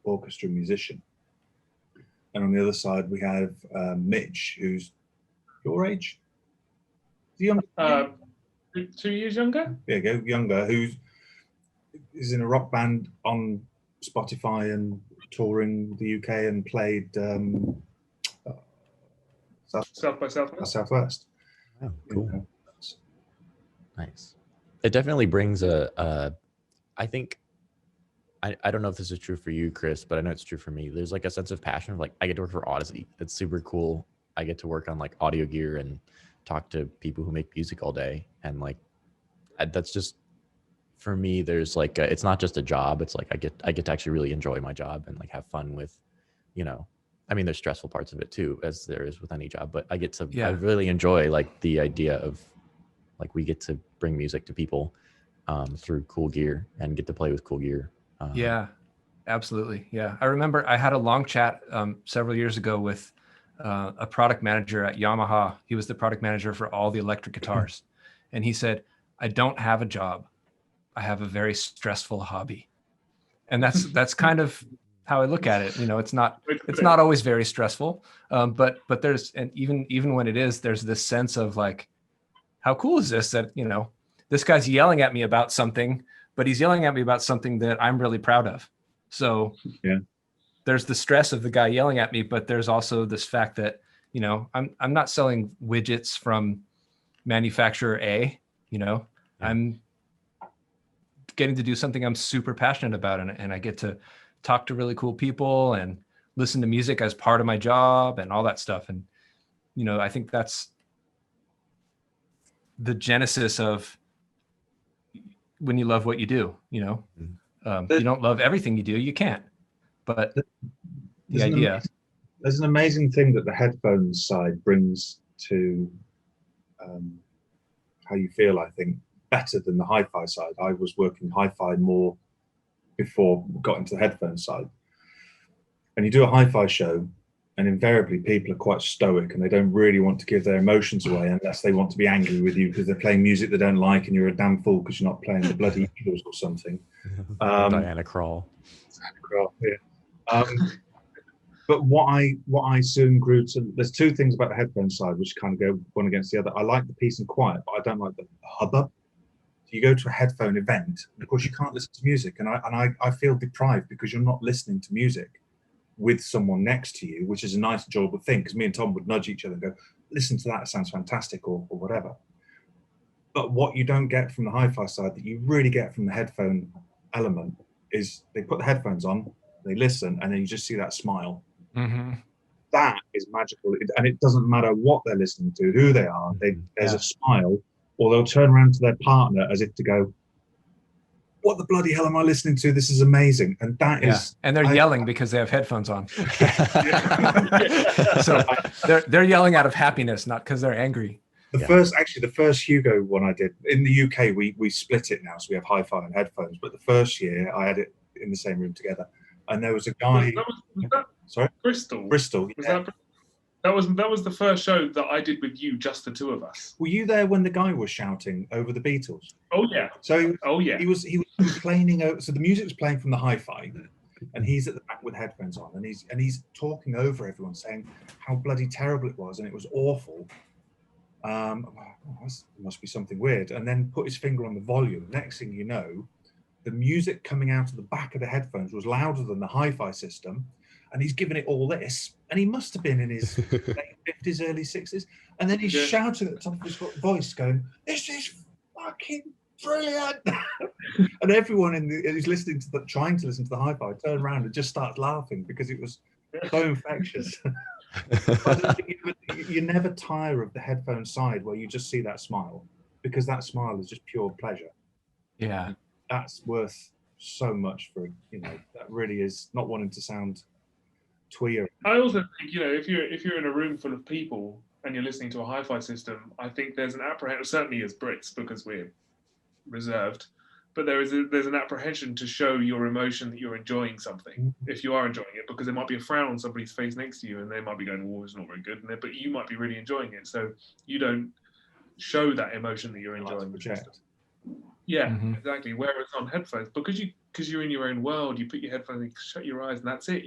Speaker 3: orchestra musician, and on the other side we have Mitch, who's your age, younger.
Speaker 2: 2 years younger.
Speaker 3: There you go, younger, who's in a rock band on Spotify and touring the UK and played
Speaker 2: South by Southwest.
Speaker 3: Southwest.
Speaker 1: Oh, cool. Nice. It definitely brings I think, I don't know if this is true for you, Chris, but I know it's true for me. There's like a sense of passion of like, I get to work for Audeze. It's super cool. I get to work on like audio gear and talk to people who make music all day. And like, that's just, for me, there's like, it's not just a job. It's like, I get to actually really enjoy my job and like have fun with, I mean, there's stressful parts of it too, as there is with any job, but I get to, I really enjoy like the idea of like, we get to bring music to people through cool gear and get to play with cool gear.
Speaker 4: Yeah, absolutely. Yeah. I remember I had a long chat several years ago with a product manager at Yamaha. He was the product manager for all the electric guitars. And he said, I don't have a job. I have a very stressful hobby. And that's kind of how I look at it. It's not always very stressful. But there's, and even when it is, there's this sense of like, how cool is this that, this guy's yelling at me about something, but he's yelling at me about something that I'm really proud of. So
Speaker 3: yeah,
Speaker 4: there's the stress of the guy yelling at me, but there's also this fact that, I'm not selling widgets from manufacturer A, I'm getting to do something I'm super passionate about. And I get to talk to really cool people and listen to music as part of my job and all that stuff. And, I think that's the genesis of when you love what you do, you don't love everything you do, you can't, but the idea.
Speaker 3: There's an amazing thing that the headphones side brings to how you feel, I think, better than the hi-fi side. I was working hi-fi more before we got into the headphone side. And you do a hi-fi show And invariably, people are quite stoic and they don't really want to give their emotions away unless they want to be angry with you because they're playing music they don't like and you're a damn fool because you're not playing the bloody Eagles or something.
Speaker 1: Diana Krall.
Speaker 3: Yeah. But what I soon grew to, there's two things about the headphone side which kind of go one against the other. I like the peace and quiet, but I don't like the hubbub. You go to a headphone event, and of course you can't listen to music, and I feel deprived because you're not listening to music with someone next to you, which is a nice, enjoyable thing, because me and Tom would nudge each other and go, listen to that, it sounds fantastic, or whatever. But what you don't get from the hi-fi side that you really get from the headphone element is they put the headphones on, they listen, and then you just see that smile.
Speaker 4: Mm-hmm.
Speaker 3: That is magical, and it doesn't matter what they're listening to, who they are, there's a smile, or they'll turn around to their partner as if to go, what the bloody hell am I listening to? This is amazing. And that is,
Speaker 4: and they're yelling because they have headphones on. So they're yelling out of happiness, not because they're angry.
Speaker 3: The first Hugo one I did in the UK, we split it now, so we have hi-fi and headphones. But the first year I had it in the same room together, and there was a guy.
Speaker 2: Was that
Speaker 3: sorry,
Speaker 2: Bristol.
Speaker 3: Bristol.
Speaker 2: Yeah. That was the first show that I did with you, just the two of us.
Speaker 3: Were you there when the guy was shouting over the Beatles?
Speaker 2: Oh yeah.
Speaker 3: So
Speaker 2: he
Speaker 3: was complaining over. So the music was playing from the hi-fi, and he's at the back with headphones on, and he's talking over everyone, saying how bloody terrible it was, and it was awful. This must be something weird. And then put his finger on the volume. Next thing you know, the music coming out of the back of the headphones was louder than the hi-fi system. And he's giving it all this, and he must have been in his late 50s, early 60s. And then he's shouting at the top of his voice, going, "This is fucking brilliant!" And everyone who's listening to trying to listen to the hi-fi, turn around and just starts laughing because it was so infectious. I don't think you never tire of the headphone side where you just see that smile, because that smile is just pure pleasure.
Speaker 4: Yeah,
Speaker 3: that's worth so much for that really is not wanting to sound.
Speaker 2: I also think, if you're in a room full of people and you're listening to a hi-fi system, I think there's an apprehension, certainly as Brits, because we're reserved, but there's an apprehension to show your emotion that you're enjoying something, if you are enjoying it, because there might be a frown on somebody's face next to you and they might be going, "Oh, it's not very good," but you might be really enjoying it, so you don't show that emotion that you're enjoying the system. Yeah, exactly. Whereas on headphones, because you're in your own world, you put your headphones in, shut your eyes, and that's it,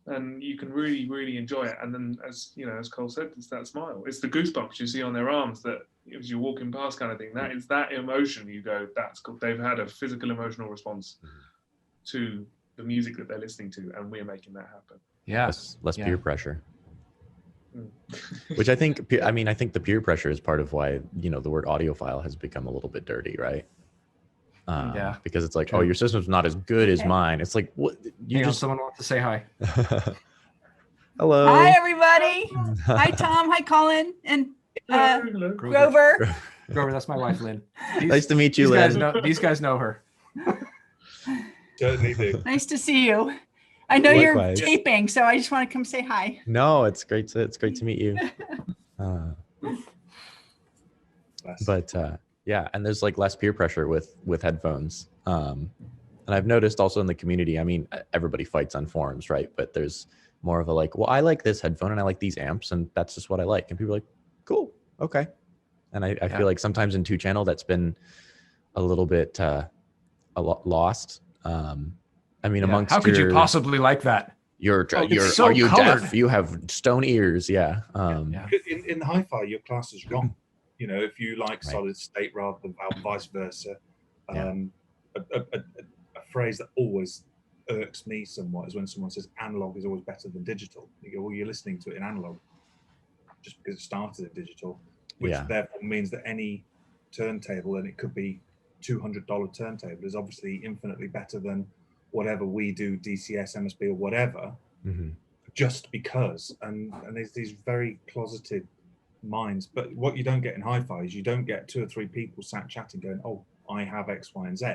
Speaker 2: and you can really, really enjoy it. And then, as Cole said, it's that smile. It's the goosebumps you see on their arms that as you're walking past, kind of thing. That is that emotion. You go, that's cool. They've had a physical, emotional response to the music that they're listening to, and we're making that happen.
Speaker 4: Yeah,
Speaker 1: less peer pressure. Which I think the peer pressure is part of why the word audiophile has become a little bit dirty, right? Because it's like, oh, your system's not as good as mine. It's like, what?
Speaker 4: Someone wants to say hi.
Speaker 1: Hello.
Speaker 5: Hi, everybody. Hi, Tom. Hi, Colin. And Grover.
Speaker 4: Grover, that's my wife, Lynn.
Speaker 1: Nice to meet you, Lynn.
Speaker 4: These guys know her.
Speaker 3: Certainly do.
Speaker 5: Nice to see you. I know Likewise. You're taping, so I just want to come say hi.
Speaker 1: No, it's great to meet you. But and there's like less peer pressure with headphones. And I've noticed also in the community, I mean, everybody fights on forums, right? But there's more of a like, well, I like this headphone and I like these amps and that's just what I like. And people are like, cool, okay. And I feel like sometimes in 2-channel that's been a little bit lost. I mean, amongst
Speaker 4: how could you possibly like that?
Speaker 1: So are you colored. Deaf? You have stone ears, yeah.
Speaker 3: In the hi-fi, your class is wrong. If you like solid state rather than vice versa. A phrase that always irks me somewhat is when someone says analog is always better than digital. You go, well, you're listening to it in analog just because it started in digital, which therefore means that any turntable, and it could be $200 turntable, is obviously infinitely better than whatever we do, DCS, MSB, or whatever, just because. And there's these very closeted minds. But what you don't get in hi-fi is you don't get 2 or 3 people sat chatting going, oh, I have X, Y, and Z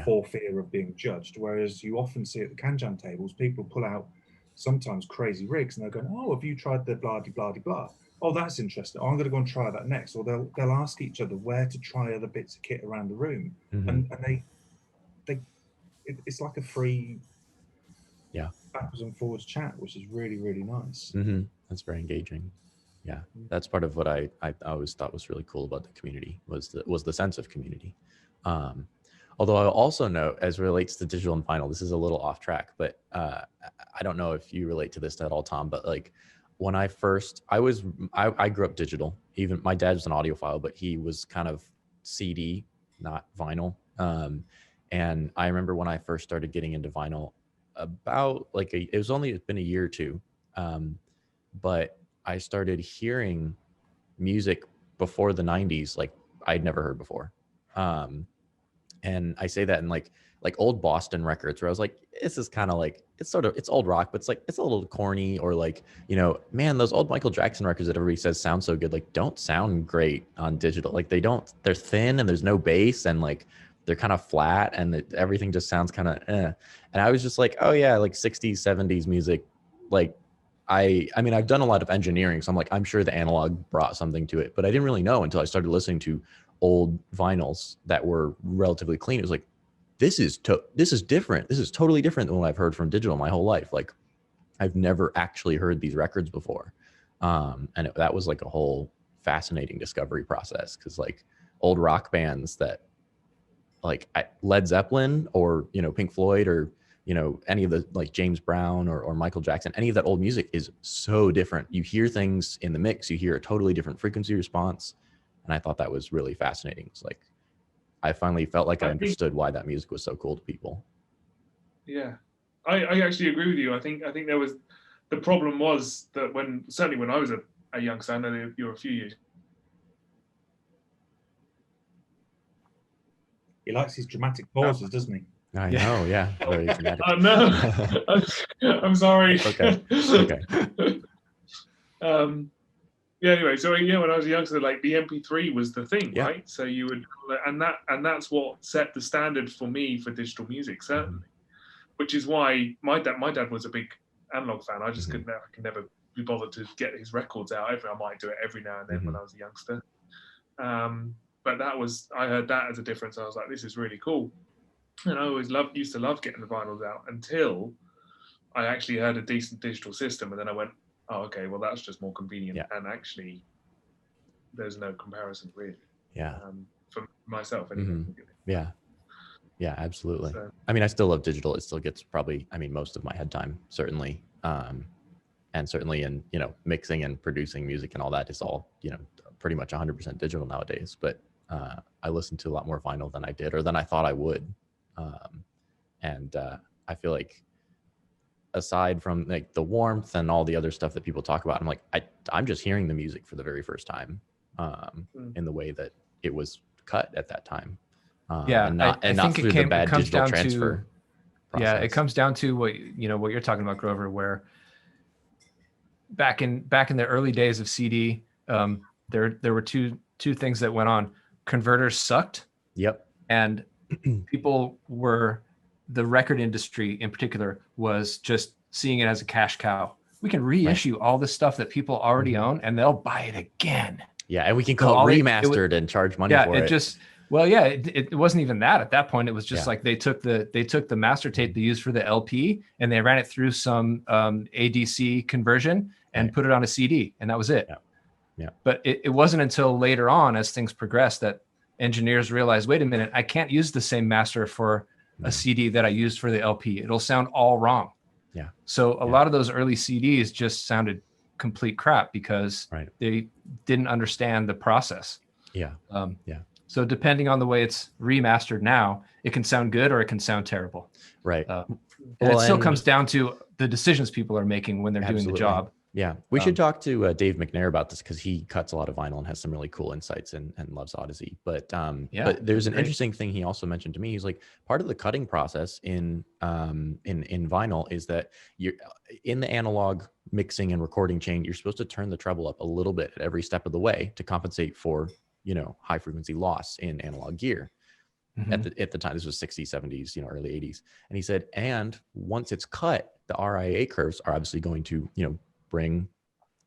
Speaker 3: for fear of being judged. Whereas you often see at the Can-Jam tables, people pull out sometimes crazy rigs and they're going, oh, have you tried the blah-de-blah-de-blah? Oh, that's interesting. Oh, I'm going to go and try that next. Or they'll ask each other where to try other bits of kit around the room. And it's like a free backwards and forwards chat, which is really, really nice.
Speaker 1: That's very engaging. Yeah, that's part of what I always thought was really cool about the community was the sense of community. Although I also know, as it relates to digital and vinyl, this is a little off track, but I don't know if you relate to this at all, Tom, but like when I grew up digital. Even my dad was an audiophile, but he was kind of CD, not vinyl. And I remember when I first started getting into vinyl, about like it's been a year or two, but I started hearing music before the 90s like I'd never heard before. And I say that in like old Boston records where I was like, this is kind of like, it's old rock, but it's a little corny, or like, man, those old Michael Jackson records that everybody says sound so good, like don't sound great on digital. Like they're thin and there's no bass, and like they're kind of flat, and everything just sounds kind of eh. And I was just like, oh yeah, like 60s, 70s music. Like I mean, I've done a lot of engineering, so I'm like, I'm sure the analog brought something to it, but I didn't really know until I started listening to old vinyls that were relatively clean. It was like, this is different. This is totally different than what I've heard from digital my whole life. Like I've never actually heard these records before. And that was like a whole fascinating discovery process. Cause like old rock bands that like Led Zeppelin or, Pink Floyd or, any of the like James Brown or Michael Jackson, any of that old music is so different. You hear things in the mix, you hear a totally different frequency response. And I thought that was really fascinating. It's like, I finally felt like I understood why that music was so cool to people.
Speaker 2: Yeah, I actually agree with you. I think there was, the problem was that certainly when I was a youngster, I know that you're a few years.
Speaker 3: He likes his dramatic pauses, doesn't he?
Speaker 1: I know, yeah. Very dramatic.
Speaker 2: No, I'm sorry.
Speaker 1: Okay.
Speaker 2: Yeah, anyway, so yeah, when I was a youngster, like the MP3 was the thing,
Speaker 1: Yeah.
Speaker 2: right? So you would, and that's what set the standard for me for digital music, certainly. Which is why my dad was a big analog fan. I just could never be bothered to get his records out. I might do it every now and then when I was a youngster. But I heard that as a difference. I was like, this is really cool. And I always used to love getting the vinyls out until I actually heard a decent digital system, and then I went, oh, okay, well, that's just more convenient.
Speaker 1: Yeah.
Speaker 2: And actually, there's no comparison really.
Speaker 1: Yeah.
Speaker 2: For myself, anyway.
Speaker 1: Yeah. Yeah, absolutely.
Speaker 2: So,
Speaker 1: I mean, I still love digital. It still gets probably, most of my head time, certainly. And certainly in, mixing and producing music and all that is all, pretty much 100% digital nowadays. But I listen to a lot more vinyl than I did, or than I thought I would. And I feel like, aside from like the warmth and all the other stuff that people talk about, I'm like, I'm just hearing the music for the very first time, in the way that it was cut at that time. And not through the bad digital transfer process.
Speaker 4: Yeah, it comes down to what you're talking about, Grover, where back in the early days of CD, there were two things that went on. Converters sucked.
Speaker 1: Yep.
Speaker 4: And the record industry in particular was just seeing it as a cash cow. We can reissue all this stuff that people already own, and they'll buy it again.
Speaker 1: Yeah, and we can call it remastered and charge money for it.
Speaker 4: It wasn't even that at that point. It was just like they took the master tape they used for the LP and they ran it through some ADC conversion and put it on a CD, and that was it.
Speaker 1: Yeah.
Speaker 4: But it wasn't until later on, as things progressed, that engineers realized, wait a minute, I can't use the same master for a CD that I used for the LP. It'll sound all wrong. Yeah. So a lot of those early CDs just sounded complete crap because they didn't understand the process.
Speaker 1: Yeah.
Speaker 4: So depending on the way it's remastered now, it can sound good or it can sound terrible.
Speaker 1: Right.
Speaker 4: It still comes down to the decisions people are making when they're doing the job.
Speaker 1: Yeah, we should talk to Dave McNair about this because he cuts a lot of vinyl and has some really cool insights and loves Audeze. But there's an interesting thing he also mentioned to me. He's like, part of the cutting process in vinyl is that you're in the analog mixing and recording chain. You're supposed to turn the treble up a little bit at every step of the way to compensate for high frequency loss in analog gear. At the time, this was 60s, 70s, early 80s. And he said, and once it's cut, the RIA curves are obviously going to bring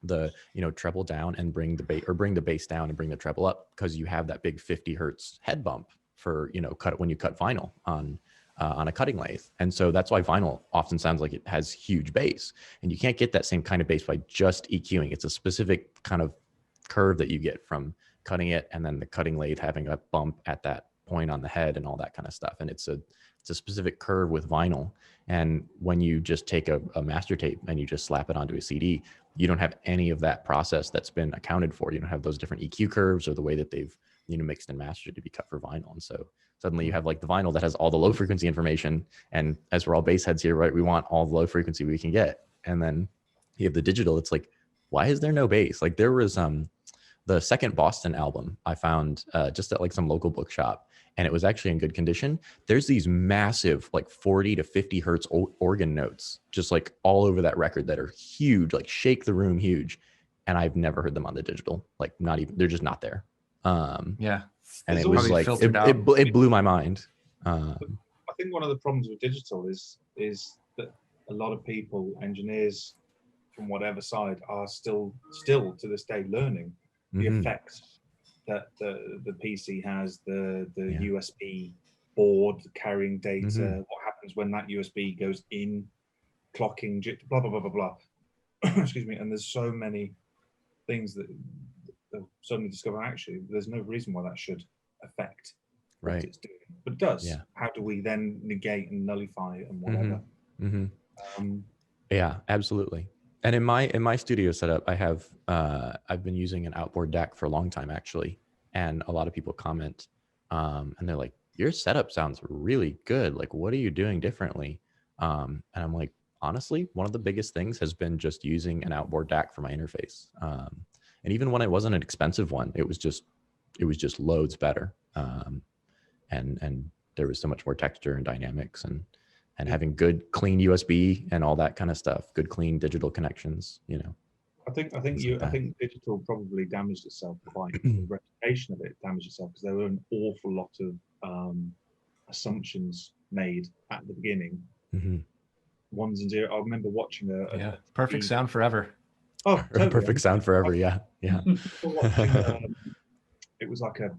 Speaker 1: the treble down and bring the bass down and bring the treble up, because you have that big 50 hertz head bump for when you cut vinyl on on a cutting lathe. And so that's why vinyl often sounds like it has huge bass, and you can't get that same kind of bass by just EQing. It's a specific kind of curve that you get from cutting it, and then the cutting lathe having a bump at that point on the head and all that kind of stuff. And it's a specific curve with vinyl. And when you just take a master tape and you just slap it onto a CD, you don't have any of that process that's been accounted for. You don't have those different EQ curves or the way that they've, you know, mixed and mastered to be cut for vinyl. And so suddenly you have like the vinyl that has all the low frequency information. And as we're all bass heads here, right, we want all the low frequency we can get. And then you have the digital. It's like, why is there no bass? Like there was the second Boston album I found just at like some local bookshop, and it was actually in good condition. There's these massive like 40 to 50 hertz organ notes just like all over that record that are huge, like shake the room huge. And I've never heard them on the digital, like not even, they're just not there.
Speaker 4: Yeah.
Speaker 1: And it was like, it blew my mind.
Speaker 3: I think one of the problems with digital is that a lot of people, engineers from whatever side, are still to this day learning the effects that the PC has, the USB board carrying data, what happens when that USB goes in, clocking, blah, blah, blah, blah, blah. Excuse me. And there's so many things that suddenly discover, actually, there's no reason why that should affect what it's doing. But it does. Yeah. How do we then negate and nullify it and whatever?
Speaker 1: Yeah, absolutely. And in my studio setup, I have I've been using an outboard DAC for a long time, actually. And a lot of people comment and they're like, your setup sounds really good. Like, what are you doing differently? And I'm like, honestly, one of the biggest things has been just using an outboard DAC for my interface. And even when it wasn't an expensive one, it was just loads better. And there was so much more texture and dynamics, and having good clean USB and all that kind of stuff, good clean digital connections, you know.
Speaker 3: I think digital probably damaged itself quite. The reputation of it damaged itself because there were an awful lot of assumptions made at the beginning. Ones and zeros. I remember watching a
Speaker 4: perfect sound forever.
Speaker 3: Oh, totally.
Speaker 1: Perfect sound forever. Yeah.
Speaker 3: Watching, it was like a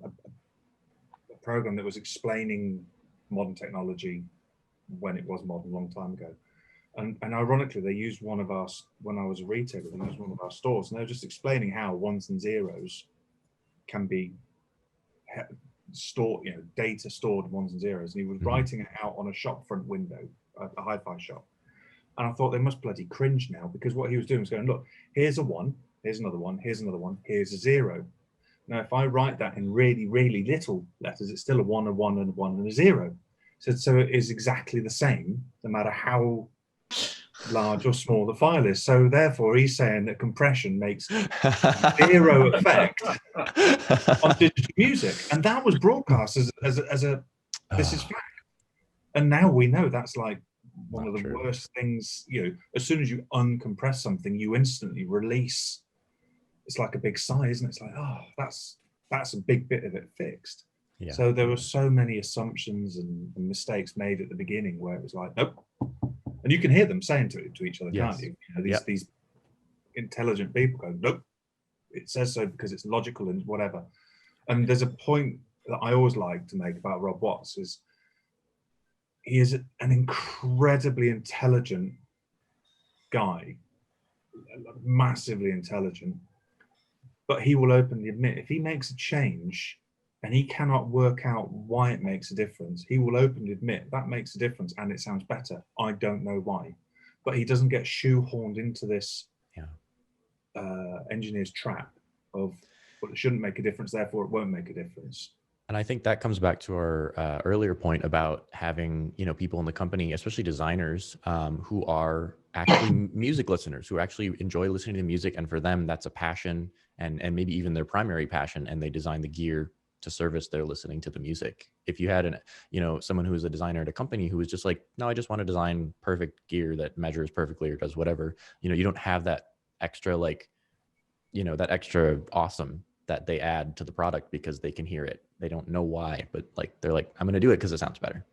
Speaker 3: program that was explaining modern technology when it was modern, a long time ago. And ironically, they used one of our, when I was a retailer, they used one of our stores, and they were just explaining how ones and zeros can be stored, you know, data stored ones and zeros. And he was writing it out on a shop front window, a hi-fi shop. And I thought, they must bloody cringe now, because what he was doing was going, look, here's a one, here's another one, here's another one, here's a zero. Now, if I write that in really, really little letters, it's still a one, and a zero. So it is exactly the same, no matter how large or small the file is. So therefore, he's saying that compression makes zero effect on digital music, and that was broadcast as a this is fact. And now we know that's like one of the worst things. You know, as soon as you uncompress something, you instantly release. It's like a big sigh, isn't it? It's like, oh, that's a big bit of it fixed. Yeah. So there were so many assumptions and mistakes made at the beginning where it was like, nope. And you can hear them saying to each other, can't you? You know, these intelligent people go, nope, it says so because it's logical and whatever. And there's a point that I always like to make about Rob Watts is he is an incredibly intelligent guy, massively intelligent, but he will openly admit if he makes a change and he cannot work out why it makes a difference, he will openly admit that makes a difference and it sounds better. I don't know why. But he doesn't get shoehorned into this engineer's trap of, well, it shouldn't make a difference, therefore it won't make a difference.
Speaker 1: And I think that comes back to our earlier point about having, you know, people in the company, especially designers, who are actually music listeners, who actually enjoy listening to music. And for them, that's a passion and maybe even their primary passion. And they design the gear to service their listening to the music. If you had someone who was a designer at a company who was just like, no, I just want to design perfect gear that measures perfectly or does whatever, you know, you don't have that extra, like, you know, that extra awesome that they add to the product because they can hear it. They don't know why, but like, they're like, I'm going to do it because it sounds better.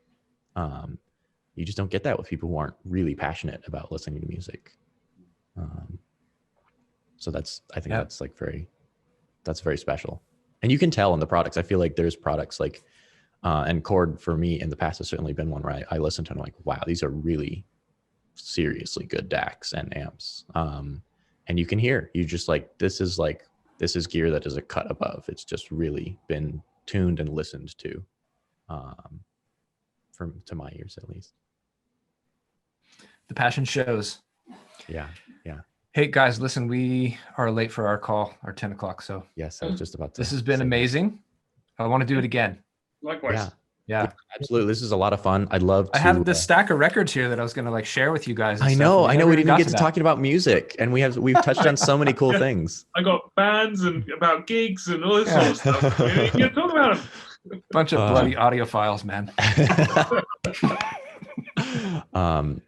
Speaker 1: You just don't get that with people who aren't really passionate about listening to music. So I think that's very special. And you can tell in the products. I feel like there's products like And Chord for me in the past has certainly been one where I listen to and I'm like, wow, these are really seriously good DACs and amps. And you can hear, you just like, this is gear that is a cut above. It's just really been tuned and listened to, to my ears at least.
Speaker 4: The passion shows.
Speaker 1: Yeah.
Speaker 4: Hey guys, listen, we are late for our call, our 10 o'clock. So
Speaker 1: yes, I was just about to.
Speaker 4: This has been amazing. I want to do it again.
Speaker 2: Likewise.
Speaker 4: Yeah,
Speaker 1: absolutely. This is a lot of fun. I'd love to.
Speaker 4: I have this stack of records here that I was going to like share with you guys.
Speaker 1: I know. We didn't even get to talking about music, and we've touched on so many cool things.
Speaker 2: I got bands and about gigs and all this sort of stuff. You can talk about them.
Speaker 4: Bunch of bloody audiophiles, man.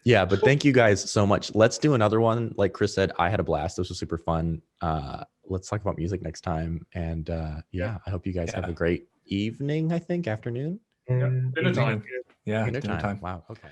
Speaker 1: Yeah, but thank you guys so much. Let's do another one. Like Chris said, I had a blast. This was super fun. Let's talk about music next time. And I hope you guys have a great evening. I think afternoon.
Speaker 2: Dinner time.
Speaker 4: Yeah,
Speaker 1: dinner time. Wow. Okay.